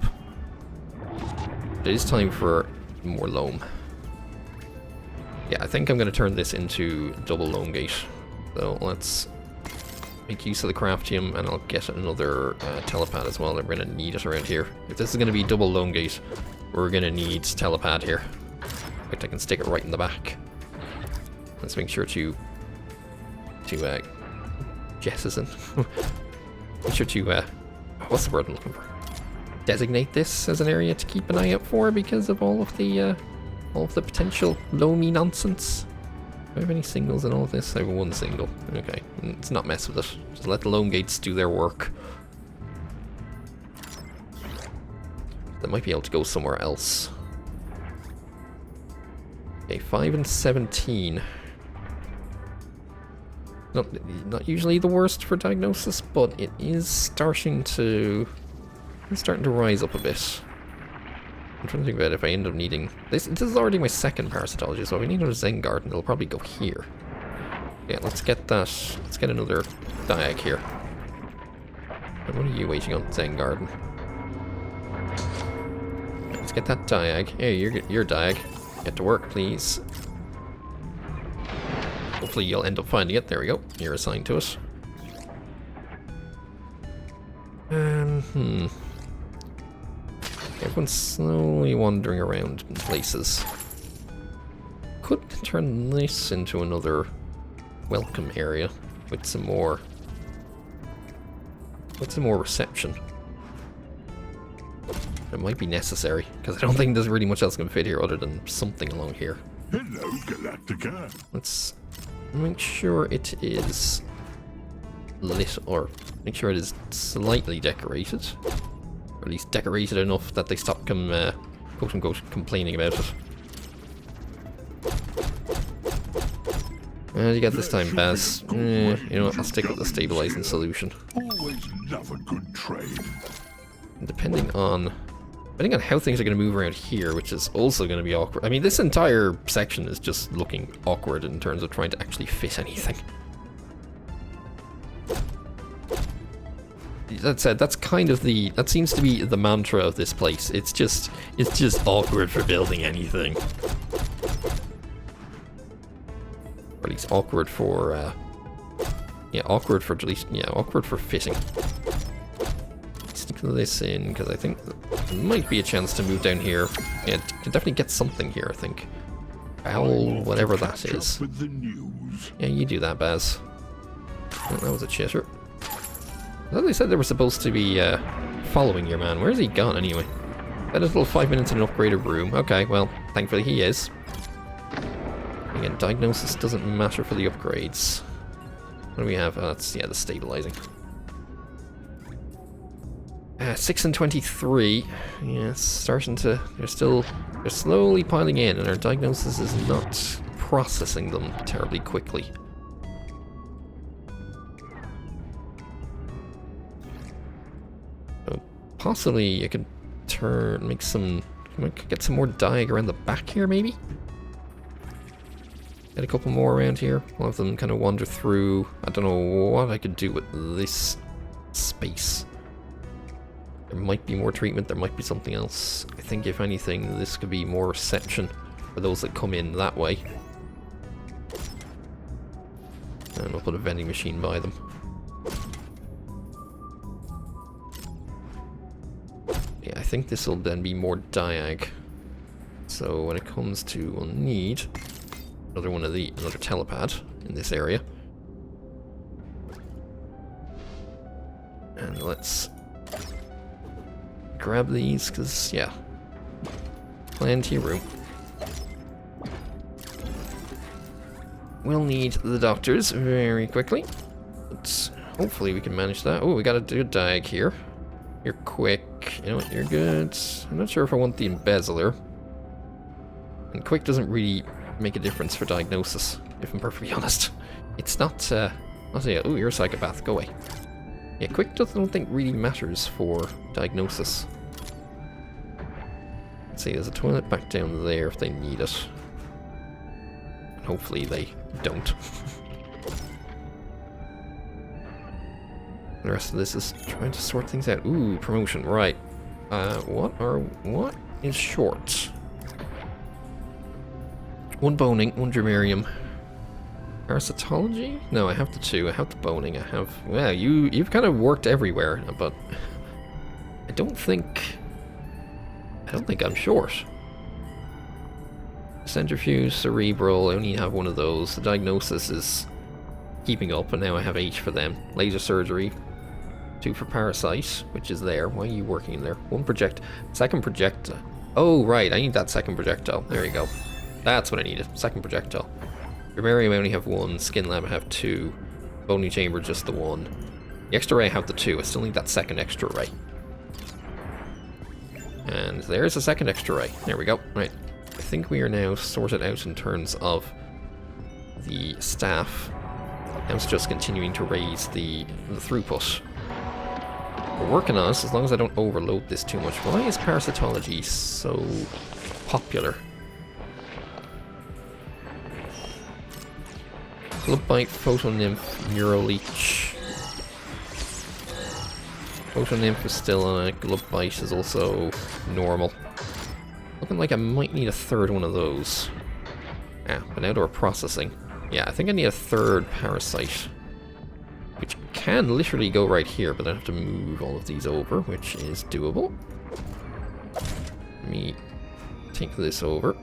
It is time for more loam. Yeah, I think I'm going to turn this into double loam gate. So let's make use of the craftium, and I'll get another telepad as well. I'm going to need it around here. If this is going to be double loam gate, we're going to need telepad here. In fact, I can stick it right in the back. Let's make sure to jettison. Make sure to what's the word I'm looking for? Designate this as an area to keep an eye out for because of all of the potential loamy nonsense. Do I have any singles in all of this? I have one single. Okay, let's not mess with it. Just let the loam gates do their work. They might be able to go somewhere else. Okay, 5 and 17. Not usually the worst for diagnosis, but it is starting to rise up a bit. I'm trying to think about if I end up needing this. This is already my second parasitology, so if I need another Zen garden, it'll probably go here. Yeah, let's get that. Let's get another diag here. And what are you waiting on, Zen garden? Let's get that diag. Hey, you're diag. Get to work, please. Hopefully you'll end up finding it. There we go. You're assigned to it. Everyone's slowly wandering around in places. Could turn this into another welcome area with some more reception. It might be necessary, because I don't think there's really much else can fit here other than something along here. Hello, Galacticare. Let's make sure it is lit, or make sure it is slightly decorated. Or at least decorated enough that they stop quote-unquote complaining about it. You got this time, Baz. You know what, I'll stick with the stabilizing solution. Always love a good trade. Depending on how things are going to move around here, which is also going to be awkward. I mean, this entire section is just looking awkward in terms of trying to actually fit anything. That said, that's kind of that seems to be the mantra of this place. It's just awkward for building anything. Or at least awkward for, awkward for fitting. Stick this in, because I think there might be a chance to move down here. Yeah, can definitely get something here, I think. Owl, whatever that is. Yeah, you do that, Baz. Oh, that was a chitter. I thought they said they were supposed to be following your man. Where's he gone, anyway? That is a little 5 minutes in an upgraded room. Okay, well, thankfully he is. Again, diagnosis doesn't matter for the upgrades. What do we have? Oh, that's, yeah, the stabilizing. 6 and 23. Yeah, it's starting to... They're slowly piling in, and our diagnosis is not processing them terribly quickly. So possibly I could get some more diag around the back here, maybe? Get a couple more around here. We'll have them kind of wander through. I don't know what I could do with this space. There might be more treatment, there might be something else. I think if anything, this could be more reception for those that come in that way. And we'll put a vending machine by them. Yeah, I think this will then be more diag. So when it comes to, we'll need another telepad in this area. And let's grab these, because, yeah, plenty of room. We'll need the doctors very quickly, but hopefully we can manage that. Oh, we got a good diag here. You're quick. You know what, you're good. I'm not sure if I want the embezzler. And quick doesn't really make a difference for diagnosis, if I'm perfectly honest. It's not, oh, you're a psychopath, go away. Yeah, quick I don't think really matters for diagnosis. Let's see, there's a toilet back down there if they need it. And hopefully they don't. The rest of this is trying to sort things out. Ooh, promotion, right. What is short? 1 boning, 1 dramarium. Parasitology? No, I have the 2. I have the boning. I have... Well, you've kind of worked everywhere, but I don't think I'm short. Centrifuge, cerebral, I only have 1 of those. The diagnosis is keeping up, and now I have 8 for them. Laser surgery, 2 for parasite, which is there. Why are you working in there? 1 second projectile. Oh, right, I need that second projectile. There you go. That's what I needed. Second projectile. Dramarium, I only have 1. Skin lab, I have 2. Bony chamber, just the 1. The extra ray, I have the 2. I still need that second extra ray. And there's a second extra ray. There we go. Right. I think we are now sorted out in terms of the staff. Now it's just continuing to raise the throughput. We're working on this as long as I don't overload this too much. Why is parasitology so popular? Bloodbite, Photonymph, Neuroleech. Photonymph is still on it. Bloodbite is also normal. Looking like I might need a 3rd one of those. Ah, but outdoor processing. Yeah, I think I need a 3rd parasite. Which can literally go right here, but I have to move all of these over, which is doable. Let me take this over.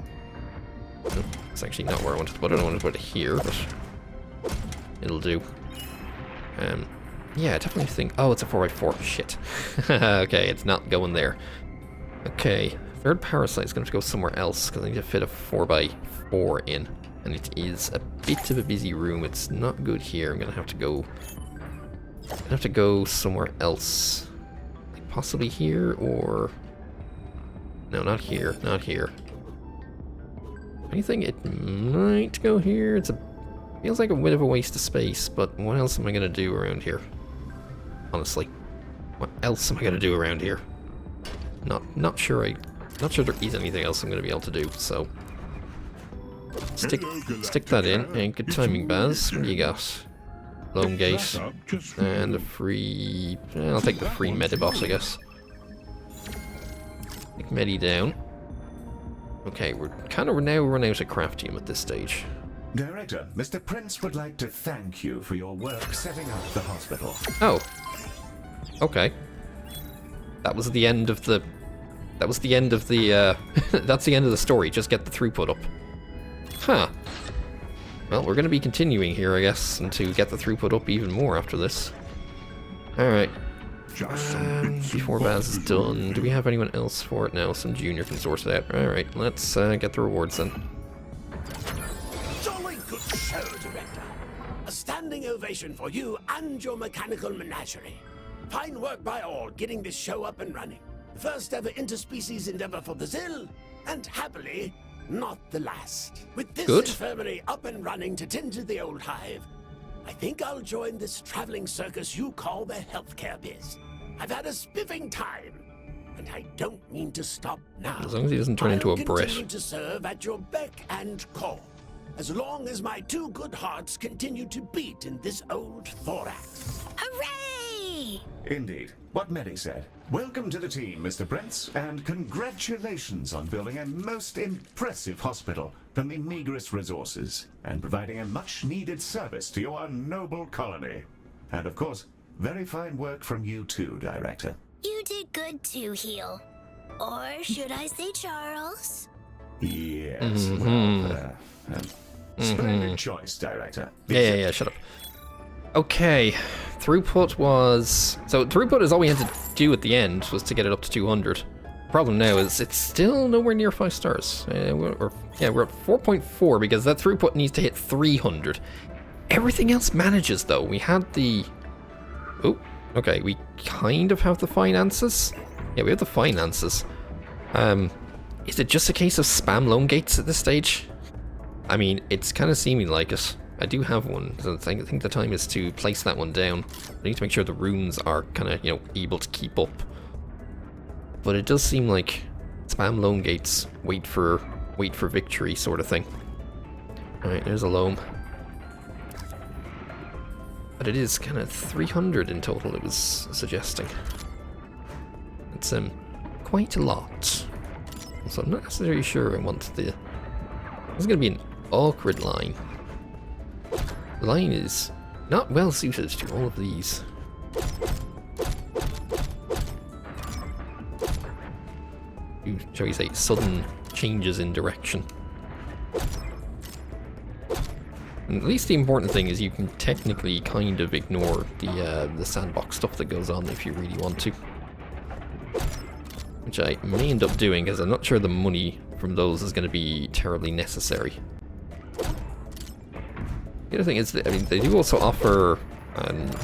Oh, it's actually not where I wanted to put it. I wanted to put it here, but it'll do. Yeah, I definitely think... Oh, it's a 4x4. Shit. Okay, it's not going there. Okay, 3rd parasite is going to go somewhere else, because I need to fit a 4x4 in. And it is a bit of a busy room. It's not good here. I'm going to have to go... somewhere else. Like possibly here, or... No, not here. Not here. Anything? It might go here. It's a... Feels like a bit of a waste of space, but what else am I going to do around here? Honestly. What else am I going to do around here? Not sure there is anything else I'm going to be able to do, so... Stick that in. And good timing, Baz. What do you got? Lone gate. And a free... I'll take the free Medibot, I guess. Take Medi down. Okay, we're kind of now run out of craftium at this stage. Director, Mr. Prince would like to thank you for your work setting up the hospital. Oh. Okay. That was the end of the... That's the end of the story. Just get the throughput up. Huh. Well, we're going to be continuing here, I guess, and to get the throughput up even more after this. Alright. Before Baz is done, do we have anyone else for it now? Some junior can sort it out. Alright, let's get the rewards then. Jolly good show, Director. A standing ovation for you and your mechanical menagerie. Fine work by all getting this show up and running. First ever interspecies endeavor for the Zill, and happily, not the last. With this infirmary up and running to tend to the old hive, I think I'll join this traveling circus you call the healthcare biz. I've had a spiffing time, and I don't mean to stop now. As long as he doesn't turn into a Brit. I'll continue to serve at your beck and call, as long as my 2 good hearts continue to beat in this old thorax. Hooray! Indeed. What Medi said. Welcome to the team, Mr. Prince, and congratulations on building a most impressive hospital from the meagerest resources, and providing a much-needed service to your noble colony. And of course, very fine work from you too, Director. You did good too, Heel. Or should I say Charles? Yes, well, splendid choice, Director. Yeah, shut up. Okay, throughput was... So throughput is all we had to do at the end, was to get it up to 200. Problem now is it's still nowhere near 5 stars. We're at 4.4 because that throughput needs to hit 300. Everything else manages though. We had the... Oh, okay, we kind of have the finances. Yeah, we have the finances. Is it just a case of spam loan gates at this stage? I mean, it's kind of seeming like it. I do have one, so I think the time is to place that one down. I need to make sure the runes are kind of, able to keep up. But it does seem like spam loan gates, wait for victory sort of thing. Alright, there's a loam. But it is kind of 300 in total, it was suggesting. It's quite a lot. So I'm not necessarily sure I want the This is going to be an awkward line. The line is not well suited to all of these. Shall we say, sudden changes in direction. And at least the important thing is you can technically kind of ignore the sandbox stuff that goes on if you really want to. Which I may end up doing, because I'm not sure the money from those is going to be terribly necessary. The other thing is that, I mean, they do also offer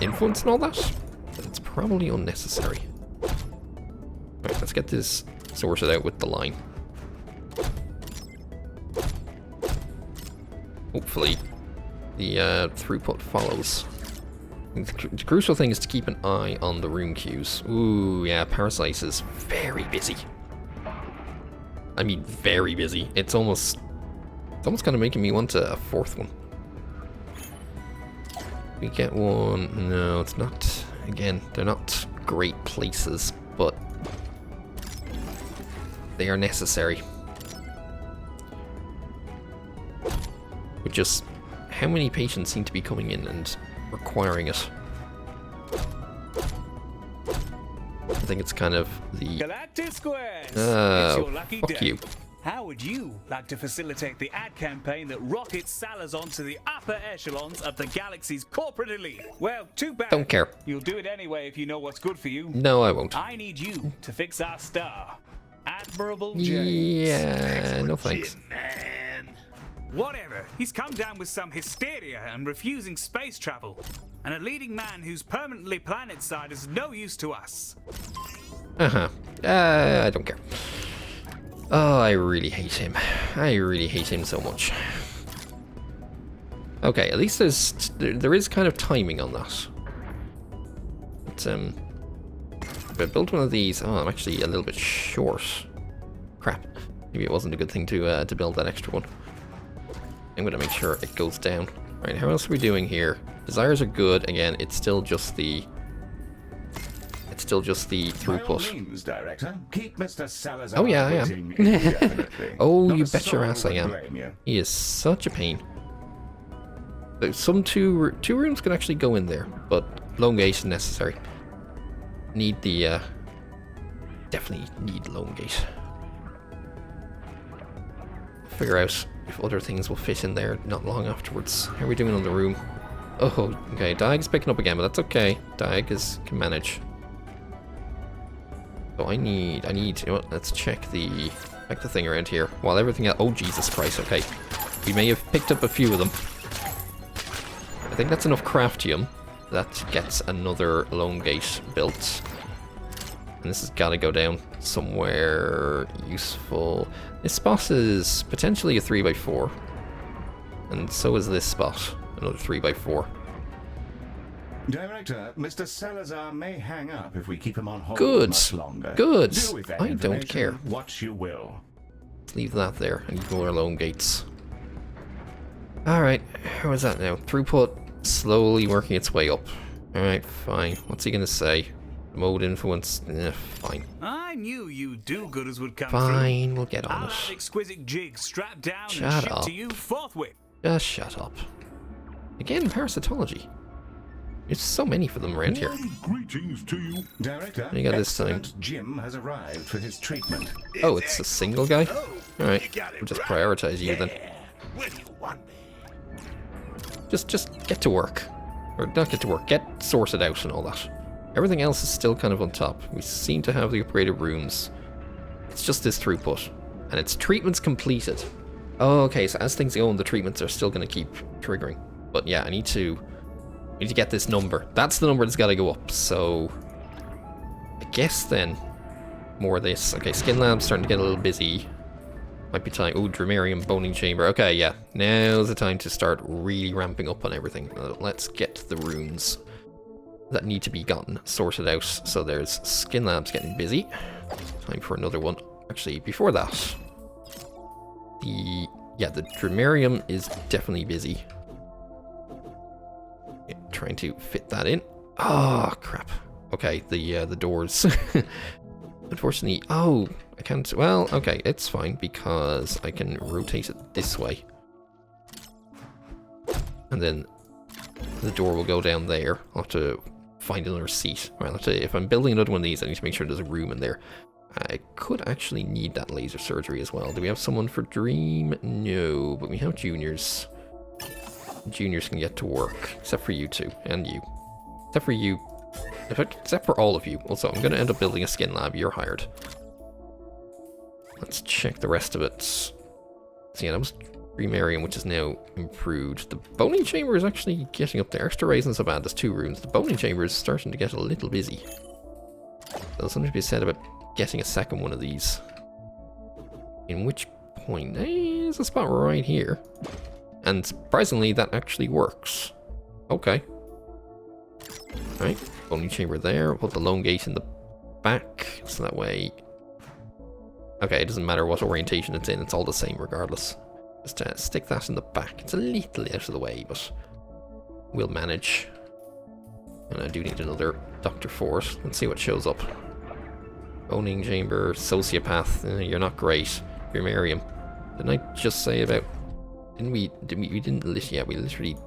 influence and all that, but it's probably unnecessary. Alright, let's get this sorted out with the line. Hopefully, the throughput follows. The crucial thing is to keep an eye on the room queues. Ooh, yeah, Parasite is very busy. I mean, very busy. It's almost kind of making me want a fourth one. We get one. No, it's not. Again, they're not great places, but they are necessary. But just how many patients seem to be coming in and requiring it? I think it's kind of the Galacticare! It's your lucky fuck day. you. How would you like to facilitate the ad campaign that rockets Salazar to the upper echelons of the galaxy's corporate elite? Well, too bad. Don't care. You'll do it anyway if you know what's good for you. No, I won't. I need you to fix our star, Admirable James. Yeah, no thanks. Whatever. He's come down with some hysteria and refusing space travel. And a leading man who's permanently planet-side is no use to us. I don't care. Oh, I really hate him. I really hate him so much. Okay, at least there is kind of timing on that. But, if I built one of these, oh, I'm actually a little bit short. Crap. Maybe it wasn't a good thing to build that extra one. I'm gonna make sure it goes down. Right, how else are we doing here? Desires are good. Again, it's still just the By all throughput. means, Director, keep Mr. Salazar Oh yeah, I am. waiting indefinitely. Oh, Not you a bet your soul ass I would am. blame you. He is such a pain. Some two rooms can actually go in there, but lone gate is necessary. Need the definitely need lone gate. Figure out if other things will fit in there not long afterwards. How are we doing on the room? Oh, okay, Diag's picking up again, but that's okay. Diag can manage. So I need, you know what, let's check the thing around here. While everything else, oh Jesus Christ, okay. We may have picked up a few of them. I think that's enough craftium. That gets another lone gate built. And this has got to go down somewhere useful. This spot is potentially a 3x4. And so is this spot. Another 3x4. Director, Mr. Salazar may hang up if we keep him on hold Good. much longer. Good. Do with that I don't information care. what you will. Let's leave that there and ignore our lone gates. Alright, how is that now? Throughput slowly working its way up. Alright, fine. What's he gonna say? Mode influence? Fine. I knew you do-gooders would come Fine, we'll get through. on I'll have it. exquisite jigs strapped down Shut and shipped up. to you forthwith. Just shut up. Again, parasitology. There's so many for them around here. Greetings to you. Director, What do you got this time? expert Jim has arrived for his treatment. Oh, it's a single guy? Alright, You got it we'll just right. prioritize you then. Where do you want me? Just get to work. Or not get to work, get sorted out and all that. Everything else is still kind of on top. We seem to have the upgraded rooms. It's just this throughput. And its treatment's completed. Oh, okay, so as things go on, the treatments are still going to keep triggering. But yeah, I need to get this number. That's the number that's got to go up, so I guess then more of this. Okay, Skin Lab's starting to get a little busy. Might be time. Oh, Dramarium Boning Chamber. Okay, yeah. Now's the time to start really ramping up on everything. Let's get the runes that need to be gotten sorted out. So there's Skin Labs getting busy. Time for another one. Actually, before that, the Dramarium is definitely busy. Yeah, trying to fit that in. Oh crap. Okay, the doors. Unfortunately, oh, I can't... Well, okay, it's fine, because I can rotate it this way. And then the door will go down there. I'll have to find another seat. Right, I'll have to, if I'm building another one of these, I need to make sure there's a room in there. I could actually need that laser surgery as well. Do we have someone for Dream? No, but we have juniors. Juniors can get to work, except for you two, and you. Except for you. In fact, except for all of you. Also, I'm going to end up building a skin lab. You're hired. Let's check the rest of it. So yeah, that was Dreamarium, which is now improved. The boning chamber is actually getting up there. Extra isn't so bad. There's 2 rooms. The boning chamber is starting to get a little busy. There's something to be said about getting a second one of these. In which point, there's a spot right here. And surprisingly, that actually works. Okay. Right, boning chamber there. We'll put the lone gate in the back, so that way... Okay, it doesn't matter what orientation it's in, it's all the same regardless. Just stick that in the back. It's a little out of the way, but we'll manage. And I do need another Dr. Force. Let's see what shows up. Boning chamber, sociopath. You're not great. Dreamarium. Didn't I just say about... we literally...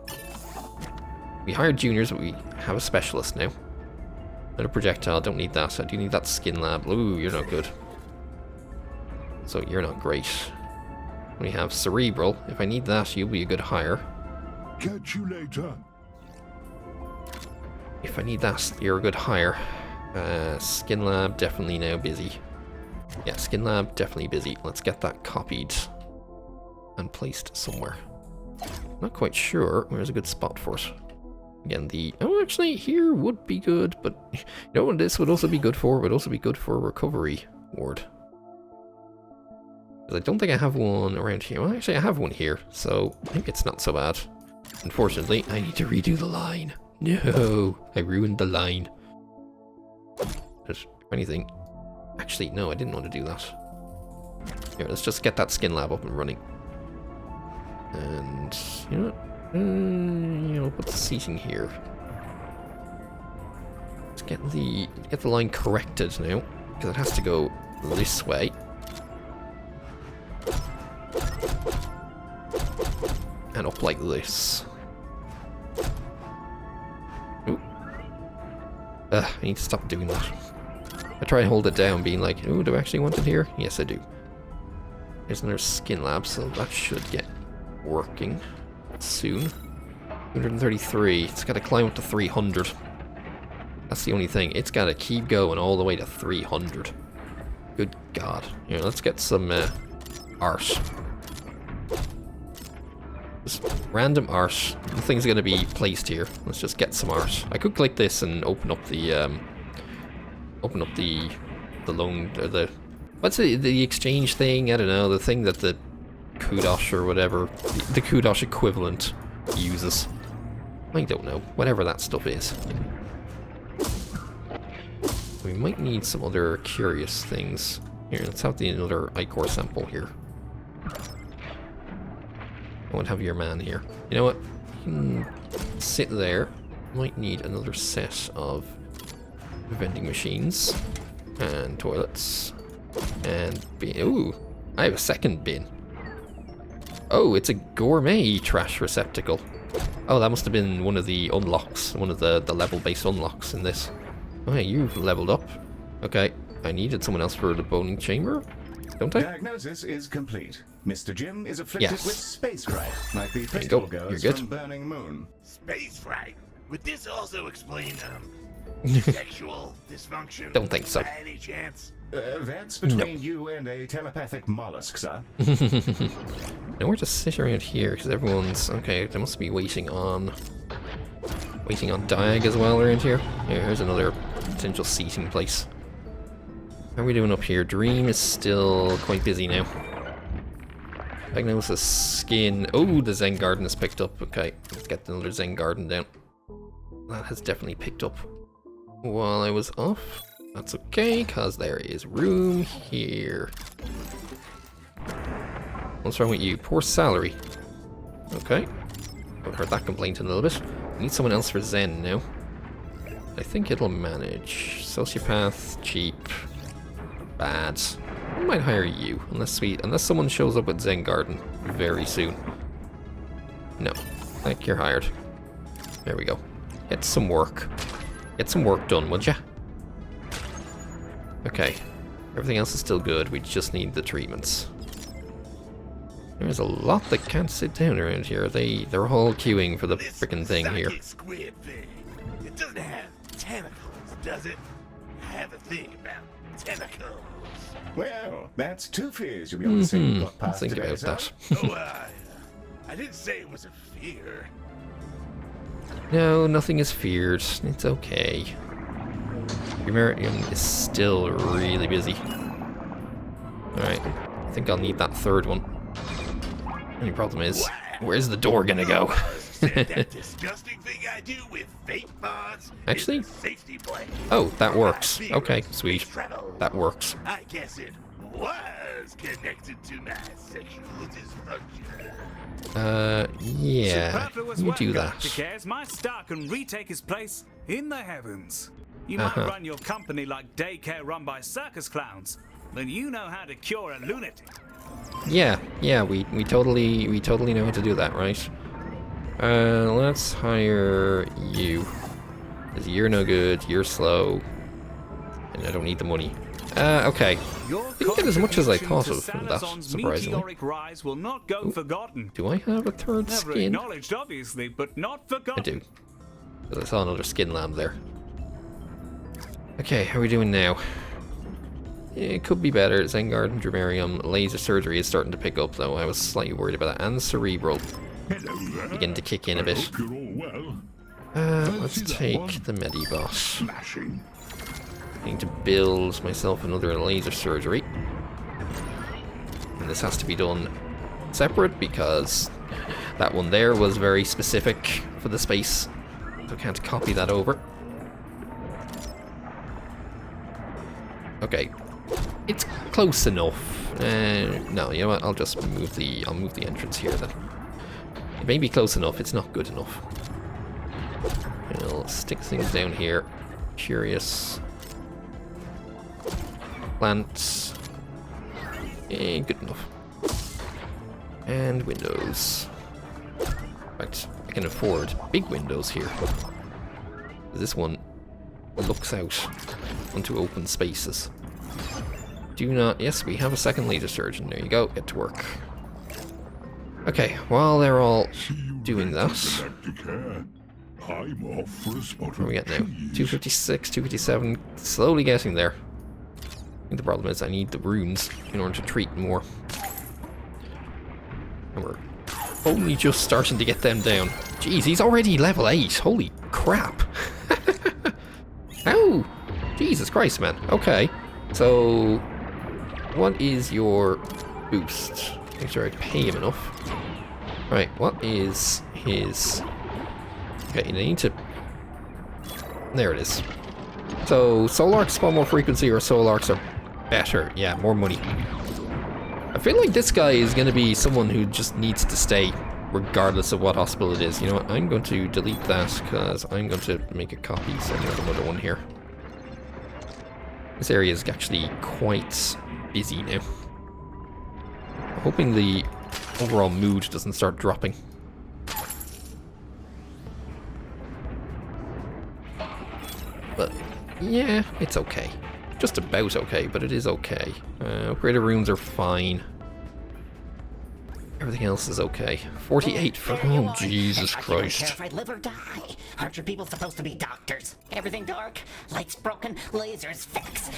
We hired juniors, but we have a specialist now. Another projectile, don't need that. I do need that skin lab. Ooh, you're not good. So you're not great. We have cerebral. If I need that, you'll be a good hire. Catch you later. If I need that, you're a good hire. Skin lab, definitely now busy. Yeah, skin lab, definitely busy. Let's get that copied and placed somewhere. Not quite sure where's a good spot for it. Again, oh, actually, here would be good, but you know what this would also be good for? Would also be good for a recovery ward. Because I don't think I have one around here. Well, actually, I have one here, so maybe it's not so bad. Unfortunately, I need to redo the line. No, I ruined the line. If anything, actually, no, I didn't want to do that. Here, let's just get that skin lab up and running. And you know what? Put the seating here. Let's get the line corrected now, because it has to go this way. And up like this. Ooh. I need to stop doing that. I try and hold it down, being like, ooh, do I actually want it here? Yes, I do. There's another skin lab, so that should get working soon. 233. It's got to climb up to 300. That's the only thing. It's got to keep going all the way to 300. Good God. Yeah, let's get some art. Just random art. Nothing's going to be placed here. Let's just get some art. I could click this and open up the loan, what's the exchange thing? I don't know. The thing that the Kudosh or whatever, the Kudosh equivalent uses. I don't know. Whatever that stuff is. We might need some other curious things. Here, let's have another ichor sample here. I won't have your man here. You know what? You can sit there. Might need another set of vending machines and toilets and bin. Ooh, I have a second bin. Oh, it's a gourmet trash receptacle. Oh, that must have been one of the unlocks, one of the level-based unlocks in this. Okay, you've leveled up. Okay, I needed someone else for the boning chamber, don't I? Diagnosis is complete. Mr. Jim is afflicted with space fright, like the There you go. pistol You're goes good. from Burning Moon. Space fright. Would this also explain sexual dysfunction? Don't think so. By any chance? That's between you and a telepathic mollusk, sir. Now we're just sit around here because everyone's okay. They must be waiting on Diag as well around here. Here's another potential seating place. How are we doing up here? Dream is still quite busy now. Diagnosis, skin. Oh, the Zen Garden is picked up. Okay, let's get another Zen Garden down. That has definitely picked up while I was off. That's okay, because there is room here. What's wrong with you? Poor salary. Okay. I've heard that complaint a little bit. Need someone else for Zen now. I think it'll manage. Sociopath, cheap, bad. I might hire you, unless someone shows up at Zen Garden very soon. No, like you're hired. There we go. Get some work. Get some work done, would ya? Okay. Everything else is still good. We just need the treatments. There's a lot that can't sit down around here. They're all queuing for the frickin' thing here. Squid thing. It doesn't have tentacles, does it? I have a thing about tentacles. Well, that's two fears you'll be on the same Think path today, about sir. that. Oh, I didn't say it was a fear. No, nothing is feared. It's okay. Orion is still really busy. Alright, I think I'll need that third one. Only problem is, where's the door gonna go? That disgusting thing I do with fake mods. Actually? Safety blanket. Oh, that works. Okay, sweet. That works. I guess it was connected to my sexual dysfunction. Yeah, Superfluous you work, do that. Galacticare. My star can retake his place in the heavens. You might run your company like daycare run by circus clowns, but you know how to cure a lunatic. Yeah, we totally know how to do that, right? Let's hire you. 'Cause you're no good, you're slow, and I don't need the money. Okay. Didn't get as much as I thought of from that, surprisingly. Meteoric rise will not go forgotten. Do I have a third Never skin? acknowledged, obviously, but not I forgotten. do. Because I saw another skin lamb there. Okay, how are we doing now? It could be better. Zen Garden, Dramarium, laser surgery is starting to pick up, though. I was slightly worried about that. And cerebral. Hello there. Begin to kick in a I bit. hope you're all well. Let's See that take one? the Medibot. Smashing. I need to build myself another laser surgery. And this has to be done separate because that one there was very specific for the space. So I can't copy that over. Okay. It's close enough. No, you know what? I'll just move the entrance here then. It may be close enough, it's not good enough. I'll stick things down here. Curious. Plants. Good enough. And windows. Right, I can afford big windows here. This one looks out onto open spaces. Do not... Yes, we have a second laser surgeon. There you go. Get to work. Okay, while they're all doing that... Galacticare. I'm off for a spot Where are we of at now? cheese. 256, 257. Slowly getting there. I think the problem is I need the runes in order to treat more. And we're only just starting to get them down. Jeez, he's already level 8. Holy crap. Oh! Jesus Christ, man. Okay. So, what is your boost? Make sure I pay him enough. Right, what is his... Okay, you need to... There it is. So, soul arcs spawn more frequency or soul arcs are better. Yeah, more money. I feel like this guy is going to be someone who just needs to stay regardless of what hospital it is. You know what? I'm going to delete that because I'm going to make a copy so I have another one here. This area is actually quite busy now. I'm hoping the overall mood doesn't start dropping. But yeah, it's okay. Just about okay, but it is okay. Upgraded rooms are fine. Everything else is okay. 48 for... Oh, Jesus I don't care Christ. if I live or die. Aren't you people supposed to be doctors? Everything dark, lights broken, lasers fix.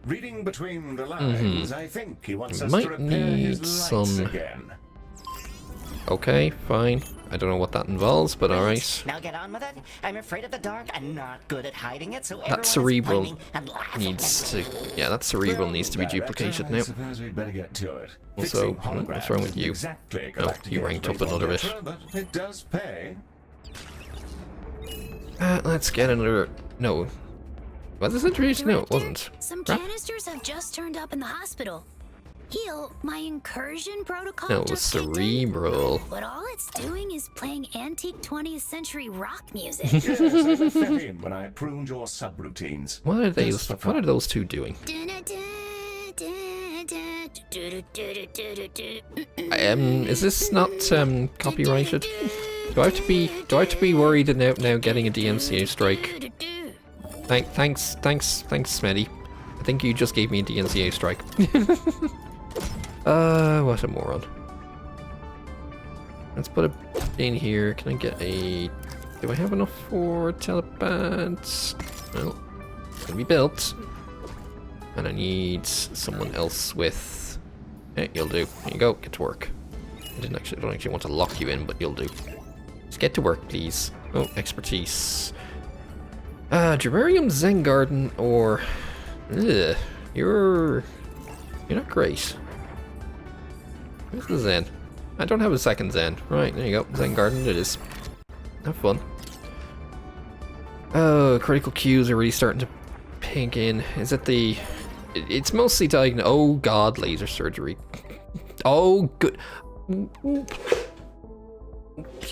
Reading between the lines, I think he wants us Might to repair his need lights some- again. Okay, fine. I don't know what that involves, but alright. Now get on with it. I'm afraid of the dark and not good at hiding it, so That everyone is cerebral pointing and laughing needs at me. to... Yeah, that cerebral needs to be duplicated I now. suppose we'd better get to it. Also, Fixing what's wrong with holograms you? Exactly Oh, you ranked up another bit. But it does pay. Let's get another... No. Was this introduced? No, it wasn't. Some Crap. canisters have just turned up in the hospital. Heal, my incursion protocol No, just kicked in, cerebral. but all it's doing is playing antique 20th century rock music. Yes, I let that in when I pruned your subroutines. What are they? Just for What are fun. those two doing? Is this not copyrighted? Do I have to be worried about now getting a DMCA strike? Thanks, Smitty. I think you just gave me a DMCA strike. What a moron. Let's put a in here. Can I get a... Do I have enough for telepads? Well, it's gonna be built. And I need someone else with... Hey, you'll do. There you go, get to work. I don't actually want to lock you in, but you'll do. Just get to work, please. Oh, expertise. Germarium, Zen Garden, or... Ugh, you're not great. Where's the Zen? I don't have a second Zen. Right, there you go. Zen Garden it is. Have fun. Oh, critical cues are really starting to pink in. Is it the... It's mostly diagnosed... Oh god, laser surgery. Oh, good...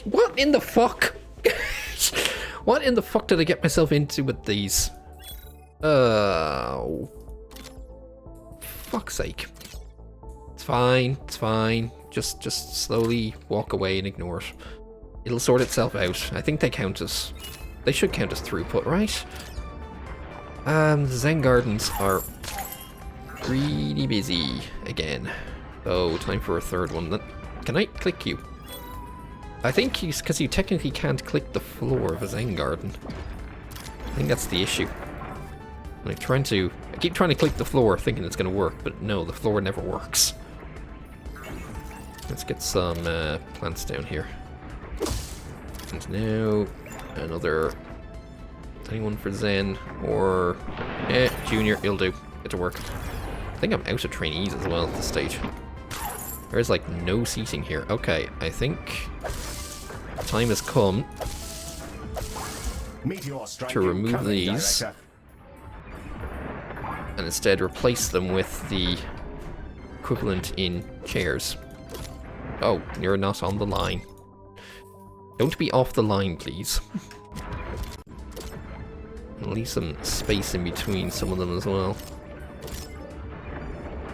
What in the fuck? What in the fuck did I get myself into with these? Oh. Fuck's sake. It's fine, it's fine. Just slowly walk away and ignore it. It'll sort itself out. I think they count as... They should count as throughput, right? The Zen Gardens are really busy again. Oh, time for a third one. Can I click you? I think because you technically can't click the floor of a Zen Garden. I think that's the issue. I keep trying to click the floor thinking it's going to work, but no, the floor never works. Let's get some plants down here. And now another... Anyone for Zen or... Junior, you'll do. Get to work. I think I'm out of trainees as well at this stage. There's like no seating here. Okay, I think time has come to remove these and instead replace them with the equivalent in chairs. Oh, you're not on the line. Don't be off the line, please. And leave some space in between some of them as well.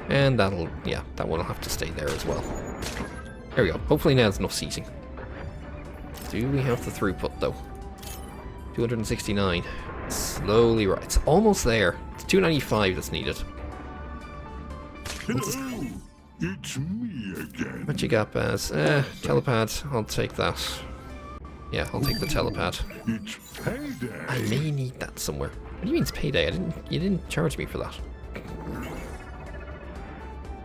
And that'll, yeah, that one will have to stay there as well. There we go. Hopefully now there's enough seating. Do we have the throughput though? 269. Slowly right. It's almost there. It's 295 that's needed. Hello, it's me again. What you got, Baz? Telepad. I'll take that. Yeah, I'll take the telepad. It's payday. I may need that somewhere. What do you mean it's payday? You didn't charge me for that.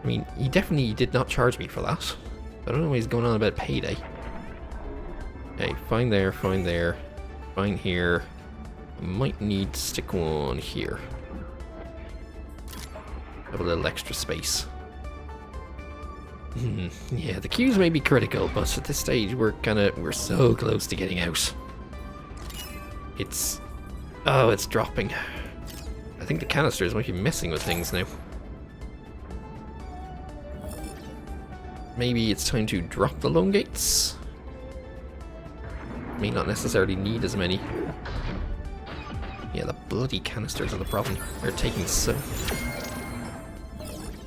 I mean, he definitely did not charge me for that. I don't know what he's going on about payday. Okay, fine there, fine there. Fine here. I might need to stick one here. Have a little extra space. Yeah, the queues may be critical, but at this stage we're so close to getting out. It's... Oh, it's dropping. I think the canisters might be messing with things now. Maybe it's time to drop the lone gates. May not necessarily need as many. Yeah, the bloody canisters are the problem. They're taking so...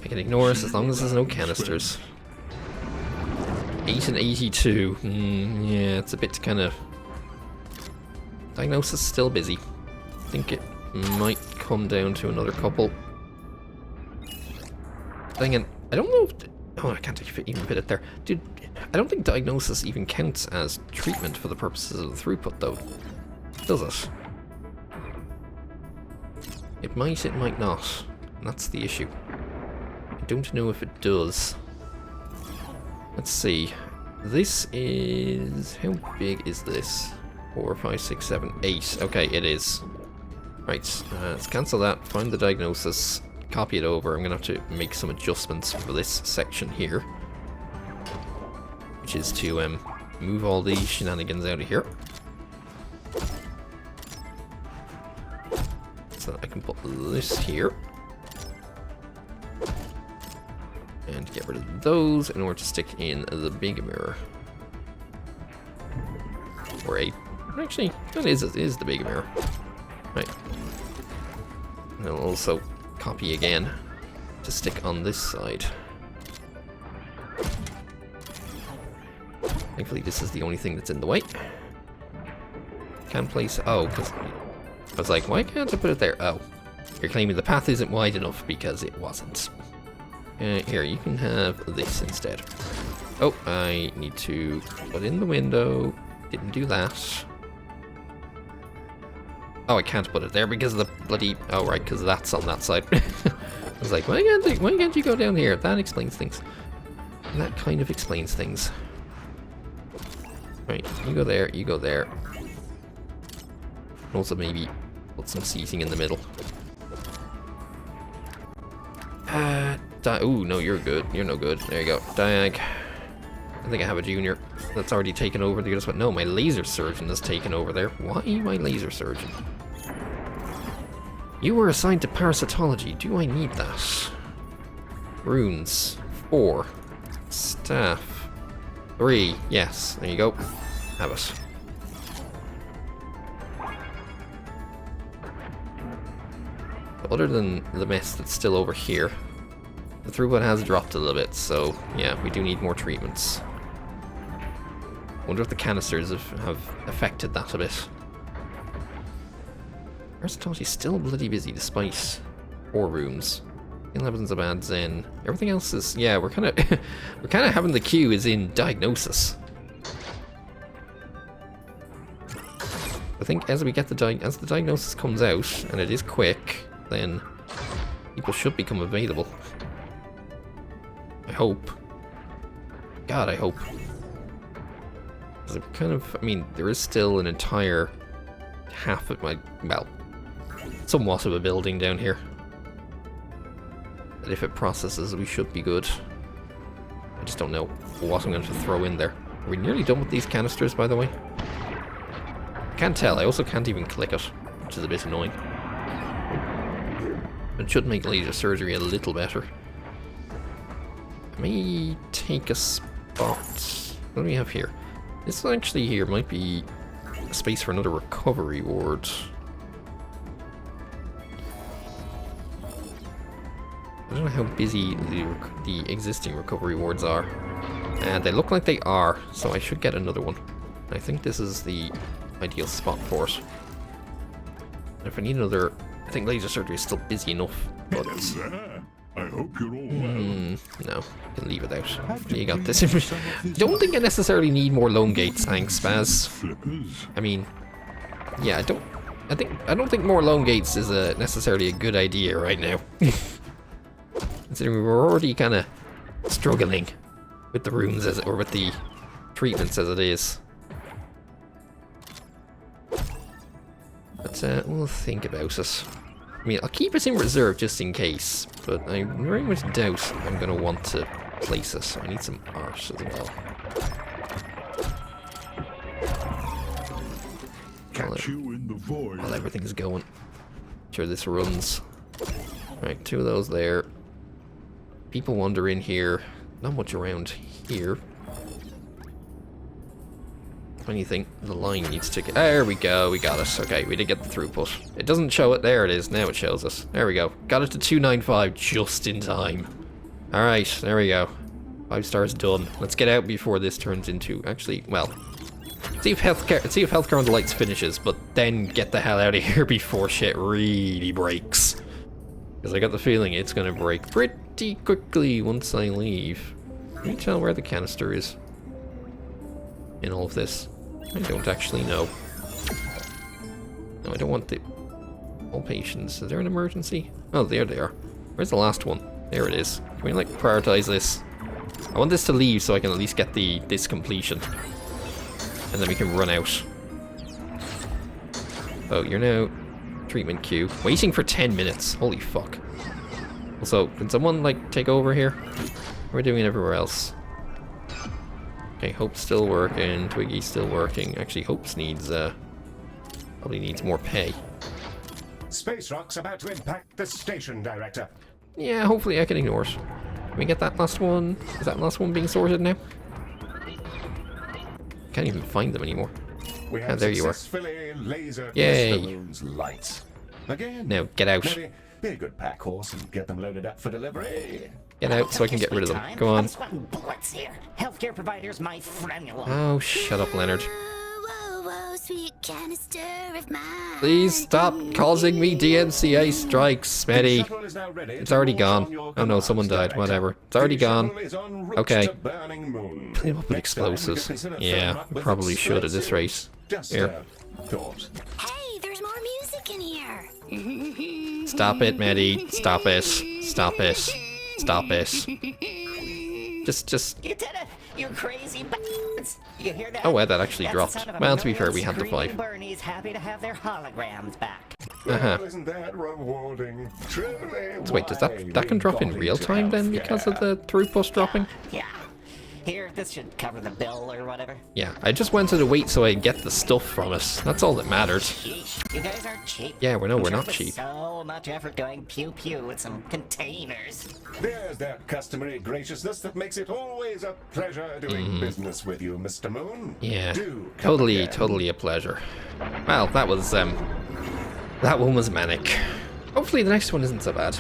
I can ignore us as long as there's no canisters. 8 and 82. Yeah, it's a bit kind of... Diagnosis still busy. I think it might come down to another couple. Dang it. I don't know if... Oh, I can't even fit it there. Dude, I don't think diagnosis even counts as treatment for the purposes of the throughput, though. Does it? It might not. And that's the issue. I don't know if it does. Let's see. This is... How big is this? 4, 5, 6, 7, 8. Okay, it is. Right, let's cancel that. Find the diagnosis. Copy it over. I'm going to have to make some adjustments for this section here. Which is to move all these shenanigans out of here. So that I can put this here. And get rid of those in order to stick in the big mirror. Or a... Actually, that is the big mirror. Right. And I'll also copy again to stick on this side. Thankfully, this is the only thing that's in the way. Can't place... Oh, because... I was like, why can't I put it there? Oh. You're claiming the path isn't wide enough because it wasn't. Here, you can have this instead. Oh, I need to put in the window. Didn't do that. Oh, I can't put it there because of the bloody... Oh, right, because that's on that side. I was like, why can't you go down here? That explains things. That kind of explains things. Right, you go there, you go there. Also maybe put some seating in the middle. Ooh, no, you're good. You're no good. There you go. Diag. I think I have a junior that's already taken over. They just went, no, my laser surgeon has taken over there. Why my laser surgeon? You were assigned to parasitology. Do I need that? Runes. 4. Staff. 3. Yes. There you go. Have it. Other than the mess that's still over here, the throughput has dropped a little bit, so yeah, we do need more treatments. Wonder if the canisters have affected that a bit. Parasitology's still bloody busy despite 4 rooms. 11's a bad zen. Everything else is, yeah, we're kind of having the queue is in diagnosis. I think as we get as the diagnosis comes out and it is quick, then people should become available. I hope. God, I hope. Because kind of, I mean, there is still an entire half of my, well, somewhat of a building down here. That if it processes, we should be good. I just don't know what I'm going to throw in there. Are we nearly done with these canisters, by the way? I can't tell. I also can't even click it, which is a bit annoying. It should make laser surgery a little better. I may take a spot. What do we have here? This actually here might be a space for another recovery ward. I don't know how busy the existing recovery wards are. And they look like they are, so I should get another one. I think this is the ideal spot for it. If I need another... I think laser surgery is still busy enough, but... I hope you're all well. No, you can leave it out. You got this. Don't think I necessarily need more lone gates, thanks, Spaz. I mean, yeah, I don't think more lone gates is necessarily a good idea right now. Considering we're already kind of struggling with the rooms or with the treatments as it is. But we'll think about it. I mean, I'll keep it in reserve just in case, but I very much doubt I'm going to want to place it. I need some art as well. Catch you in the void. While everything's going. Sure, this runs. Right, 2 of those there. People wander in here. Not much around here. Anything, the line needs to get... There we go, we got it. Okay, we did get the throughput. It doesn't show it. There it is. Now it shows us. There we go. Got it to 295 just in time. Alright, there we go. 5 stars done. Let's get out before this turns into... Actually, well... See if healthcare on the lights finishes, but then get the hell out of here before shit really breaks. Because I got the feeling it's going to break pretty quickly once I leave. Can you tell where the canister is in all of this? I don't actually know. No, I don't want the... All patients. Is there an emergency? Oh, there they are. Where's the last one? There it is. Can we, like, prioritize this? I want this to leave so I can at least get this completion. And then we can run out. Oh, you're now... Treatment queue. Waiting for 10 minutes. Holy fuck. Also, can someone, like, take over here? We're doing it everywhere else. Okay, Hope's still working, Twiggy's still working. Actually, Hope's needs, probably needs more pay. Space rock's about to impact the station, Director. Yeah, hopefully I can ignore it. Can we get that last one? Is that last one being sorted now? Can't even find them anymore. We have there you are. successfully lasered Yay. Mr. Moon's lights. Again. Now, get out. Maybe be a good pack horse and get them loaded up for delivery. Get out so I can get rid of them. Go on. I'm sweating bullets here. Healthcare provider's my frenulum. Oh, shut up, Leonard. Whoa, whoa, sweet canister of mine. Please stop causing me DMCA strikes, Smitty. Shuttle is now ready It's to already launch gone. on your Oh no, someone commands, died. Director. Whatever. It's already The gone. shuttle is en route Okay. to Burning Moon. Play it up with Next time, we could explosives. consider Yeah, filling up we with probably should at this rate. explosives. Just Here. a thought. Hey, there's more music in here. Stop it, Maddie. Stop it. Stop it. Stop it. Just. You did it! You crazy bastards! You hear that? Oh, wow, that actually That's dropped. the sound of a Well, to be fair, million we had the screaming 5. Bernies happy to have their holograms back. Uh-huh. Well, isn't that rewarding? Truly So wait, does that why can we drop in got real into time then because of healthcare. the throughput dropping? Yeah. Here, this should cover the bill or whatever. Yeah, I just wanted to wait so I get the stuff from it. That's all that mattered. Sheesh. You guys aren't cheap. Yeah, we're I'm sure not with cheap. So much effort going pew pew with some containers. There's that customary graciousness that makes it always a pleasure doing business with you, Mr. Moon. Yeah, Do come totally, again. totally a pleasure. Well, that was that one was manic. Hopefully the next one isn't so bad.